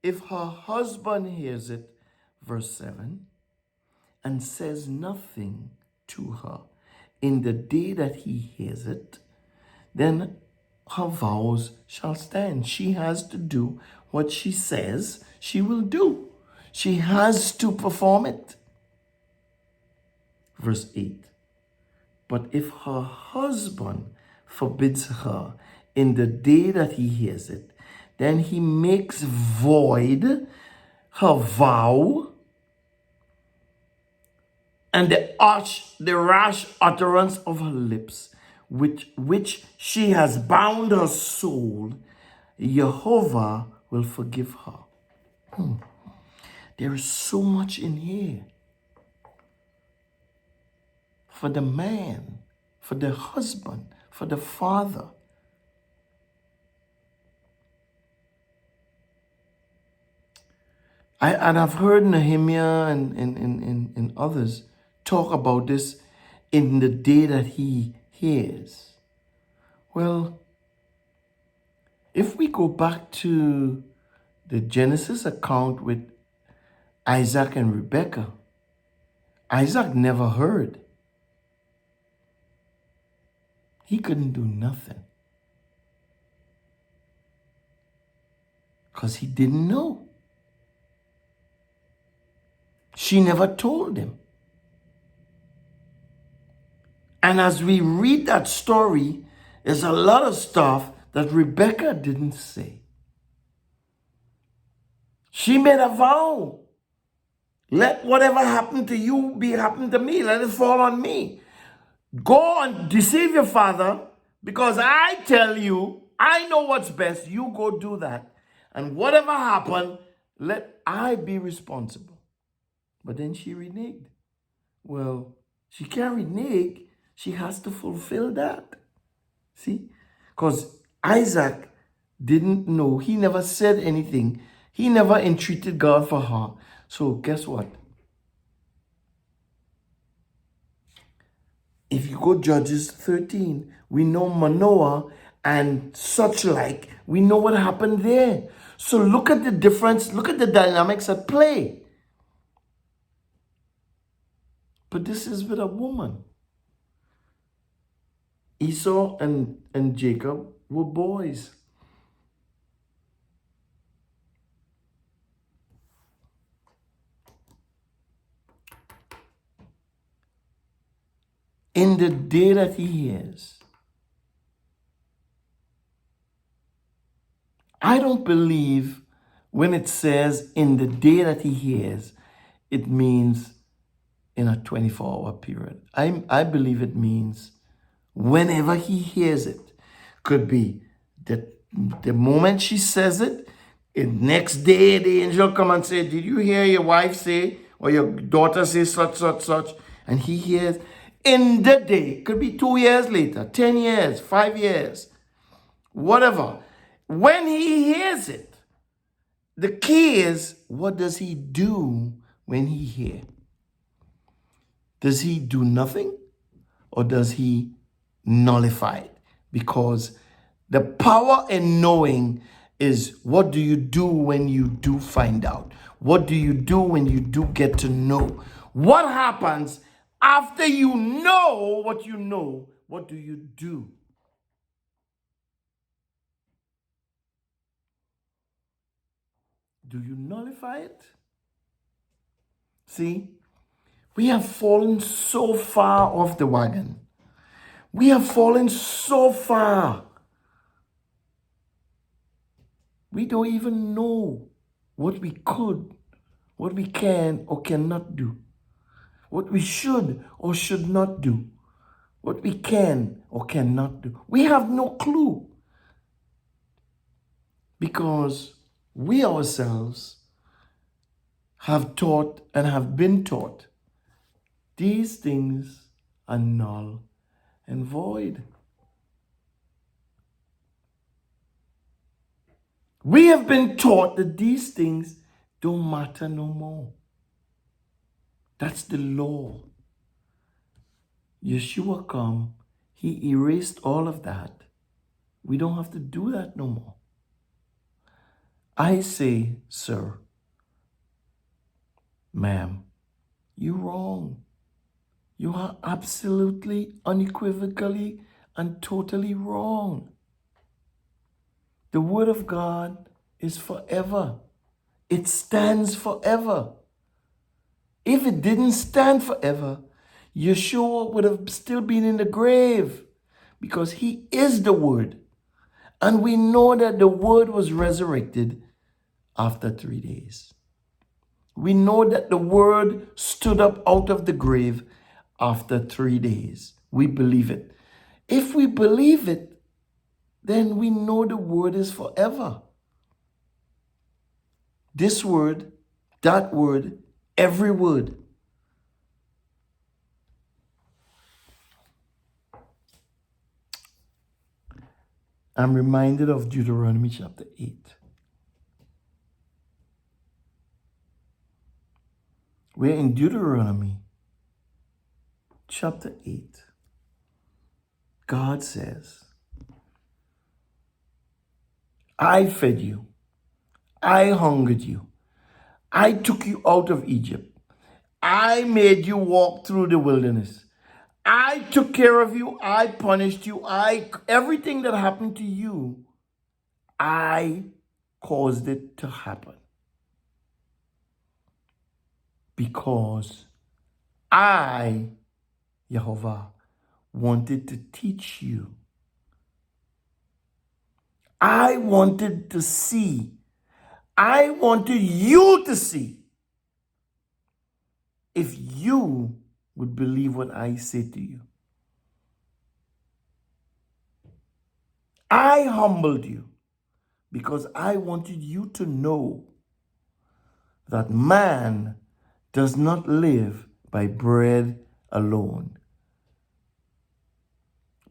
if her husband hears it, verse 7, and says nothing to her in the day that he hears it, then her vows shall stand. She has to do what she says she will do. She has to perform it. Verse 8. But if her husband forbids her in the day that he hears it, then he makes void her vow and the rash utterance of her lips, which she has bound her soul. Jehovah will forgive her. There is so much in here for the man, for the husband, for the father. I've heard Nehemiah and others talk about this in the day that he hears. Well, if we go back to the Genesis account with Isaac and Rebekah, Isaac never heard. He couldn't do nothing because he didn't know. She never told him. And as we read that story, there's a lot of stuff that Rebekah didn't say. She made a vow. Let whatever happened to you be happened to me. Let it fall on me. Go and deceive your father because I tell you, I know what's best. You go do that. And whatever happened, let I be responsible. But then she reneged. Well, she can't renege. She has to fulfill that. See? Because Isaac didn't know. He never said anything. He never entreated God for her. So guess what? If you go Judges 13, we know Manoah and such like. We know what happened there. So look at the difference. Look at the dynamics at play. But this is with a woman. Esau and Jacob were boys. In the day that he hears, I don't believe when it says in the day that he hears, it means in a 24-hour period. I believe it means whenever he hears it. Could be the moment she says it, next day the angel come and say, did you hear your wife say or your daughter say such? And he hears in the day. Could be 2 years later, 10 years, 5 years, whatever. When he hears it, the key is, what does he do when he hears? Does he do nothing or does he nullify it? Because the power in knowing is, what do you do when you do find out? What do you do when you do get to know? What happens after you know what you know? What do you do? Do you nullify it? See, we have fallen so far off the wagon. We have fallen so far. We don't even know what we could, what we can or cannot do, what we should or should not do, what we can or cannot do. We have no clue because we ourselves have taught and have been taught these things are null and void. We have been taught that these things don't matter no more. That's the law. Yeshua come, he erased all of that. We don't have to do that no more. I say, sir, ma'am, you're wrong. You are absolutely, unequivocally, and totally wrong. The word of God is forever. It stands forever. If it didn't stand forever, Yeshua would have still been in the grave because he is the word. And we know that the word was resurrected after 3 days. We know that the word stood up out of the grave after 3 days. We believe it. If we believe it, then we know the word is forever. This word, that word, every word. I'm reminded of Deuteronomy chapter 8. We're in Deuteronomy chapter 8. God says, I fed you. I hungered you. I took you out of Egypt. I made you walk through the wilderness. I took care of you. I punished you. Everything that happened to you, I caused it to happen. Because I, Yehovah, wanted to teach you. I wanted to see. I wanted you to see if you would believe what I say to you. I humbled you because I wanted you to know that man does not live by bread alone,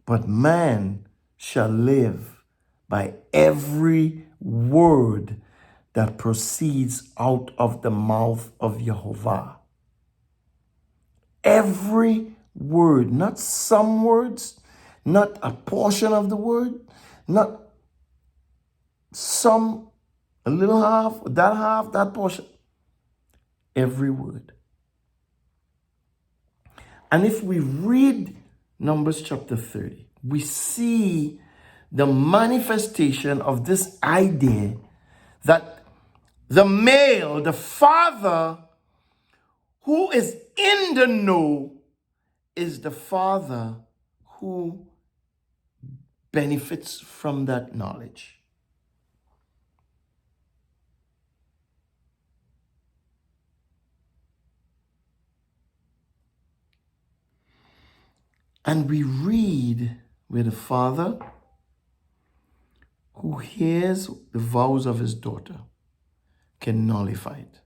but man shall live by every word that proceeds out of the mouth of Jehovah. Every word, not some words, not a portion of the word, not some, a little half, that portion. Every word. And if we read Numbers chapter 30, we see the manifestation of this idea that the male, the father who is in the know, is the father who benefits from that knowledge. And we read where the father who hears the vows of his daughter can nullify it.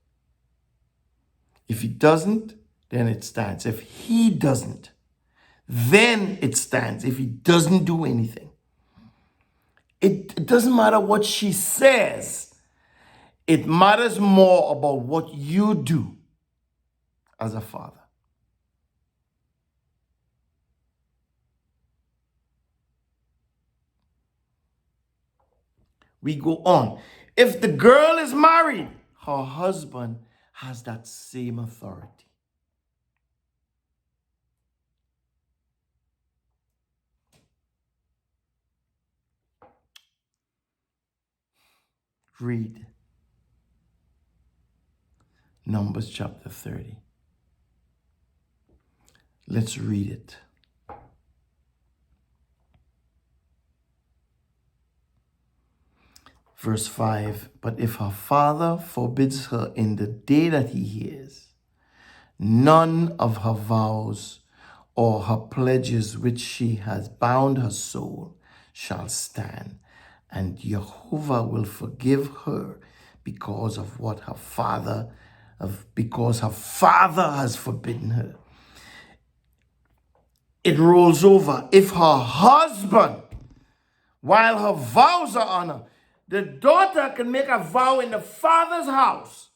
If he doesn't, then it stands. If he doesn't, then it stands. If he doesn't do anything, it doesn't matter what she says. It matters more about what you do as a father. We go on. If the girl is married, her husband has that same authority. Read Numbers chapter 30. Let's read it. Verse 5, but if her father forbids her in the day that he hears, none of her vows or her pledges which she has bound her soul shall stand, and Jehovah will forgive her because of what her father, because her father has forbidden her. It rolls over. If her husband, while her vows are on her, the daughter can make a vow in the father's house.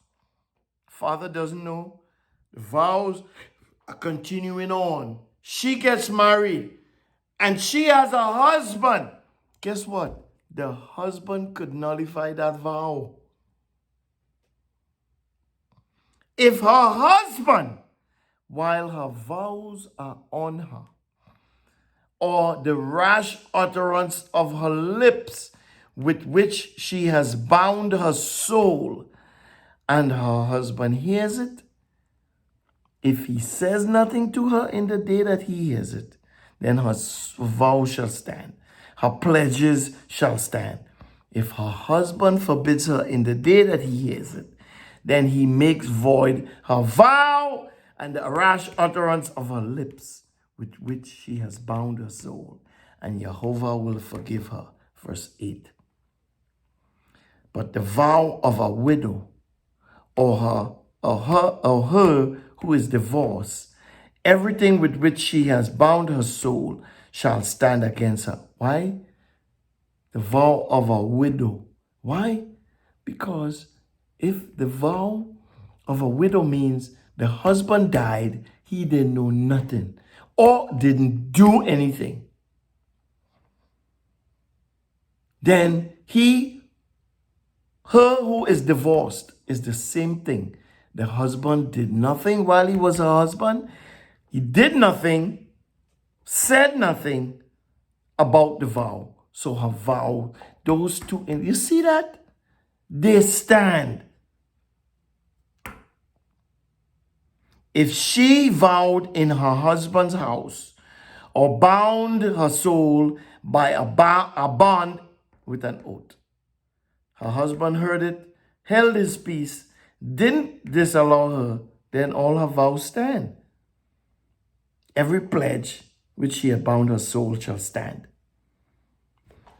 Father doesn't know. The vows are continuing on. She gets married and she has a husband. Guess what? The husband could nullify that vow. If her husband, while her vows are on her, or the rash utterance of her lips with which she has bound her soul, and her husband hears it, if he says nothing to her in the day that he hears it, then her vow shall stand, her pledges shall stand. If her husband forbids her in the day that he hears it, then he makes void her vow and the rash utterance of her lips with which she has bound her soul, and Jehovah will forgive her. Verse 8. But the vow of a widow or her who is divorced, everything with which she has bound her soul shall stand against her. Why? The vow of a widow. Why? Because if the vow of a widow means the husband died, he didn't know nothing or didn't do anything, then her who is divorced is the same thing. The husband did nothing while he was a husband. He did nothing, said nothing about the vow. So her vow, those two, and you see that? They stand. If she vowed in her husband's house or bound her soul by a bond with an oath, her husband heard it, held his peace, didn't disallow her, then all her vows stand. Every pledge which she had bound her soul shall stand.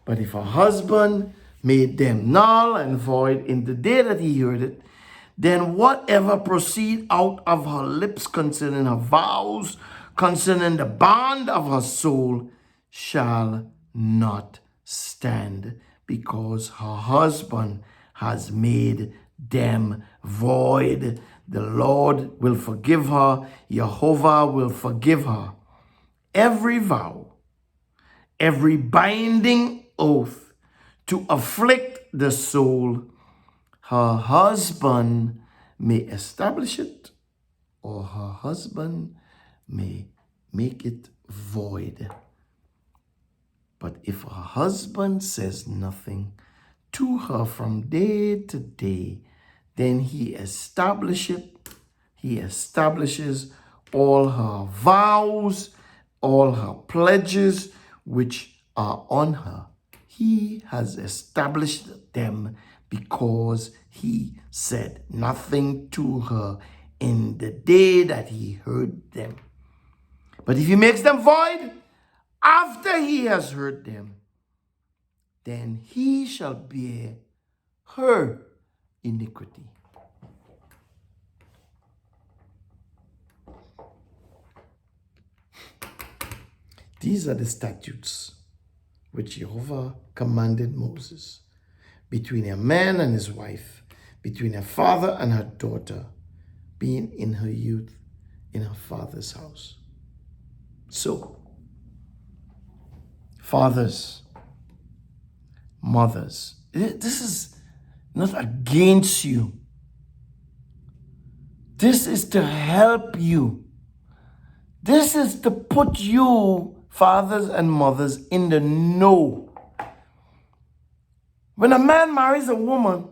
But if her husband made them null and void in the day that he heard it, then whatever proceed out of her lips concerning her vows, concerning the bond of her soul, shall not stand, because her husband has made them void. The Lord will forgive her. Jehovah will forgive her. Every vow, every binding oath to afflict the soul, her husband may establish it, or her husband may make it void. But if her husband says nothing to her from day to day, then he establishes all her vows, all her pledges which are on her. He has established them because he said nothing to her in the day that he heard them. But if he makes them void after he has heard them, then he shall bear her iniquity. These are the statutes which Jehovah commanded Moses, between a man and his wife, between a father and her daughter, being in her youth in her father's house. So, fathers, mothers, this is not against you. This is to help you. This is to put you, fathers and mothers, in the know. When a man marries a woman,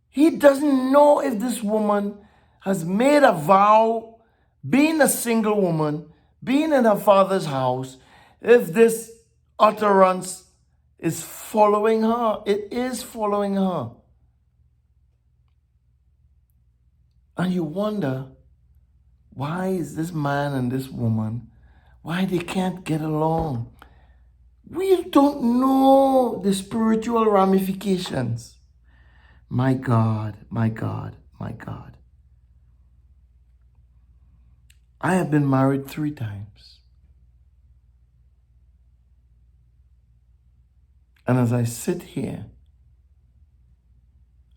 he doesn't know if this woman has made a vow, being a single woman, being in her father's house, if this utterance is following her. It is following her. And you wonder, why is this man and this woman, why they can't get along? We don't know the spiritual ramifications. My God, my God, my God. I have been married 3 times. And as I sit here,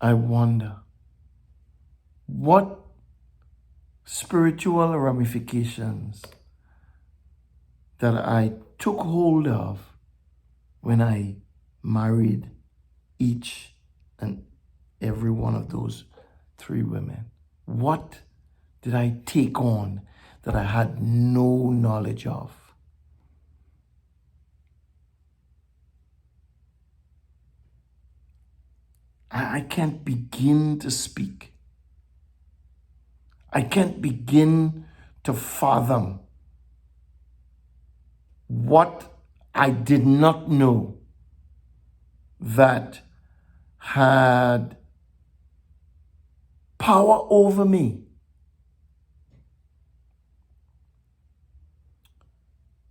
I wonder, what spiritual ramifications that I took hold of when I married each and every one of those 3 women? What did I take on that I had no knowledge of? I can't begin to speak. I can't begin to fathom what I did not know that had power over me.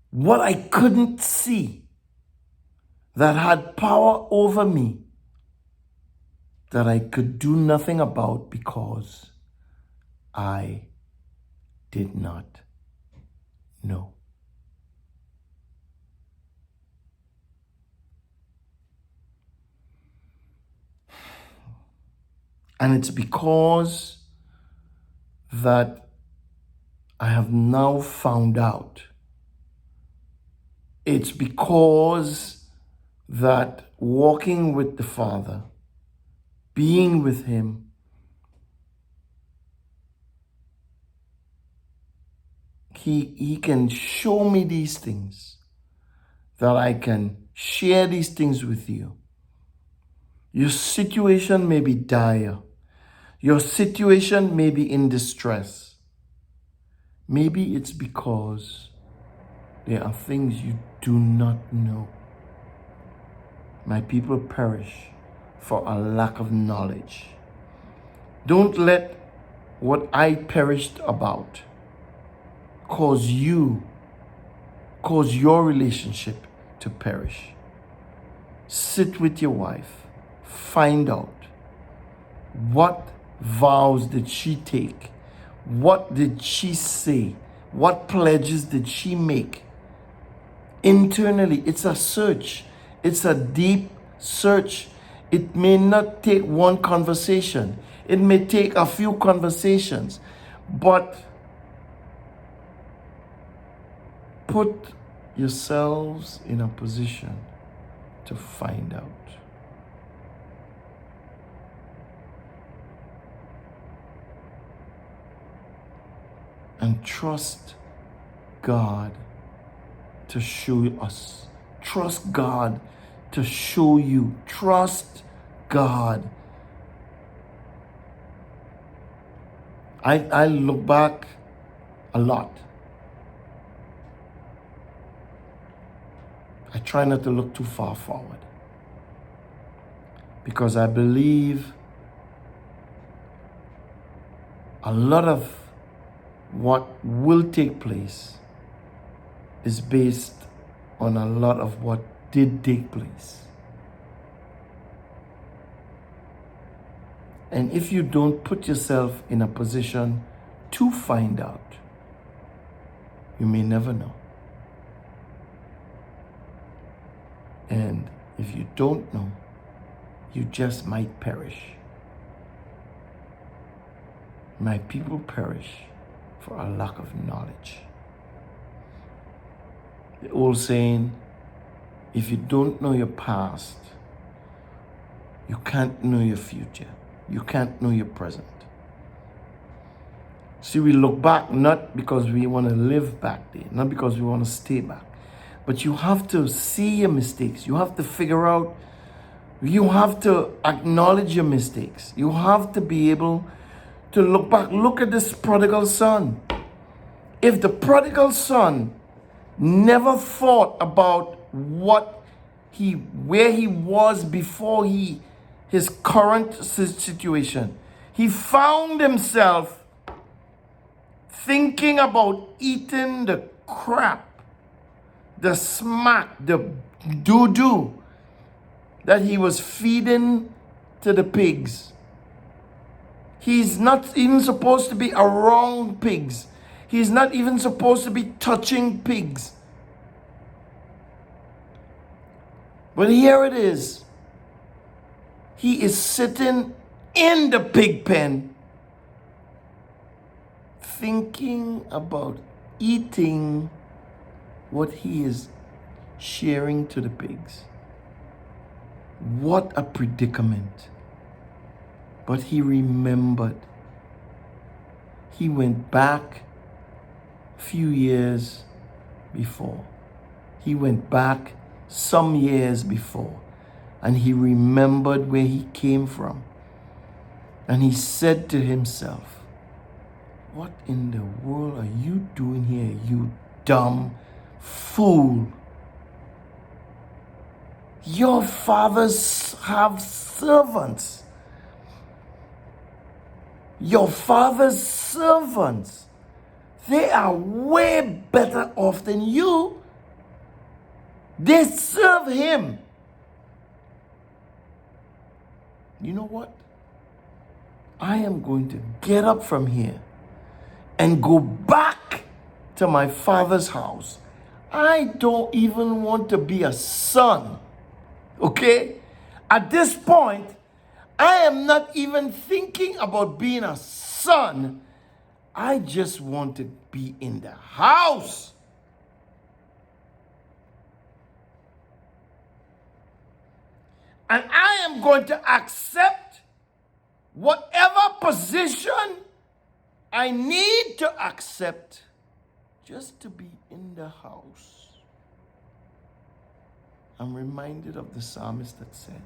What I couldn't see that had power over me that I could do nothing about because I did not know. And it's because that I have now found out. It's because that walking with the Father, being with Him, He can show me these things, that I can share these things with you. Your situation may be dire. Your situation may be in distress. Maybe it's because there are things you do not know. My people perish for a lack of knowledge. Don't let what I perished about cause your relationship to perish. Sit with your wife. Find out what vows did she take? What did she say? What pledges did she make? Internally, it's a search. It's a deep search. It may not take one conversation. It may take a few conversations. But put yourselves in a position to find out. And trust God to show us. Trust God to show you. Trust God. I look back a lot. I try not to look too far forward, because I believe a lot of what will take place is based on a lot of what did take place. And if you don't put yourself in a position to find out, you may never know. And if you don't know, you just might perish. My people perish for a lack of knowledge. The old saying, if you don't know your past, you can't know your future. You can't know your present. See, we look back not because we want to live back there, not because we want to stay back, but you have to see your mistakes. You have to figure out, you have to acknowledge your mistakes. You have to be able to look back. Look at this prodigal son. If the prodigal son never thought about where he was before his current situation, he found himself thinking about eating the crap, the smack, the doo-doo that he was feeding to the pigs. He's not even supposed to be around pigs. He's not even supposed to be touching pigs. But here it is. He is sitting in the pig pen, thinking about eating what he is sharing to the pigs. What a predicament. But he remembered. He went back a few years before. He went back some years before. And he remembered where he came from. And he said to himself, what in the world are you doing here, you dumb fool? Your fathers have servants. Your father's servants, they are way better off than you. They serve him. You know what? I am going to get up from here and go back to my father's house. I don't even want to be a son. Okay? At this point, I am not even thinking about being a son. I just want to be in the house. And I am going to accept whatever position I need to accept just to be in the house. I'm reminded of the psalmist that said,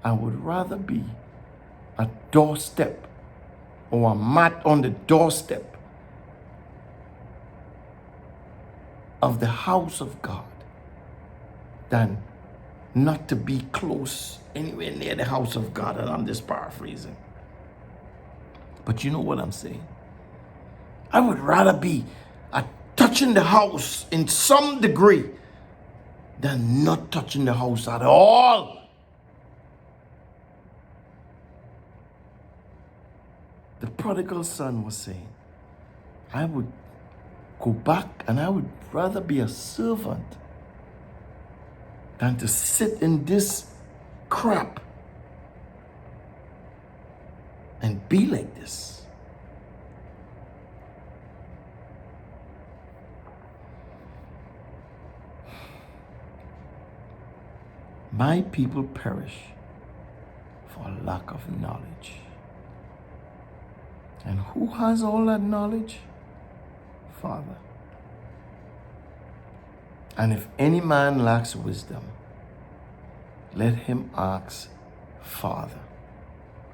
I would rather be a doorstep or a mat on the doorstep of the house of God than not to be close anywhere near the house of God. And I'm just paraphrasing. But you know what I'm saying? I would rather be touching the house in some degree than not touching the house at all. The prodigal son was saying, I would go back and I would rather be a servant than to sit in this crap and be like this. My people perish for a lack of knowledge. And who has all that knowledge? Father. And if any man lacks wisdom, let him ask Father,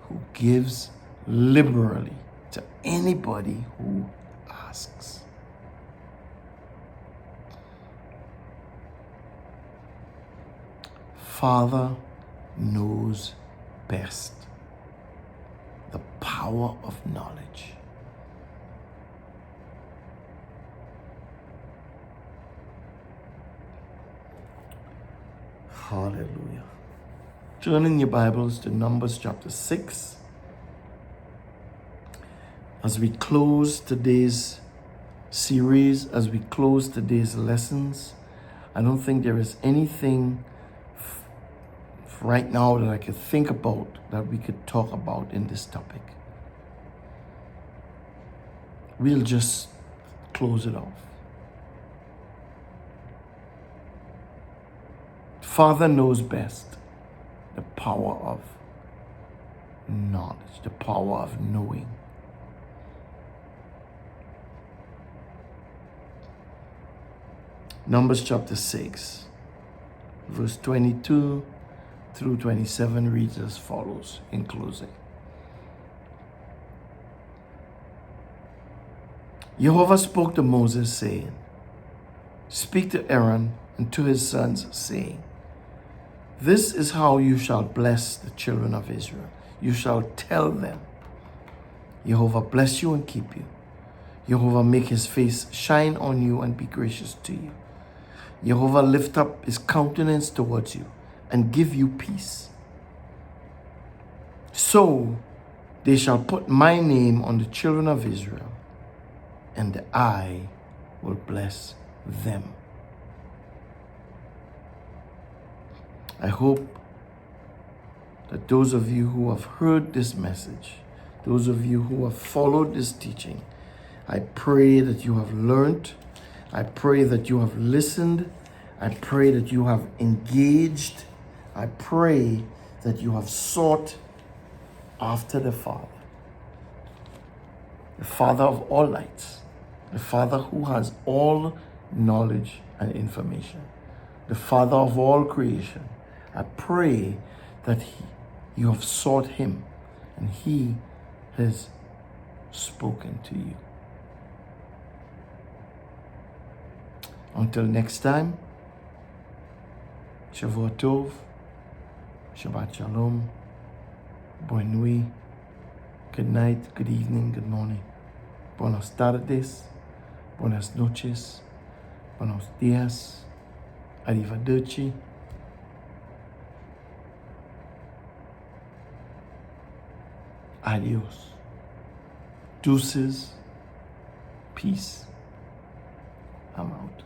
who gives liberally to anybody who asks. Father knows best the power of knowledge. Hallelujah. Turn in your Bibles to Numbers chapter 6. As we close today's series, as we close today's lessons, I don't think there is anything right now that I could think about that we could talk about in this topic. We'll just close it off. Father knows best the power of knowledge, the power of knowing. Numbers chapter 6, verse 22 through 27 reads as follows in closing. Jehovah spoke to Moses, saying, Speak to Aaron and to his sons, saying, This is how you shall bless the children of Israel. You shall tell them, Jehovah bless you and keep you. Jehovah make his face shine on you and be gracious to you. Jehovah lift up his countenance towards you and give you peace. So they shall put my name on the children of Israel, and I will bless them. I hope that those of you who have heard this message, those of you who have followed this teaching, I pray that you have learned. I pray that you have listened. I pray that you have engaged. I pray that you have sought after the Father of all lights, the Father who has all knowledge and information, the Father of all creation. I pray that you have sought him and he has spoken to you. Until next time, Shavua Tov, Shabbat Shalom, Bonne Nuit, good night, good evening, good morning. Buenas tardes, buenas noches, buenos días, arrivederci. Adios. Deuces. Peace. I'm out.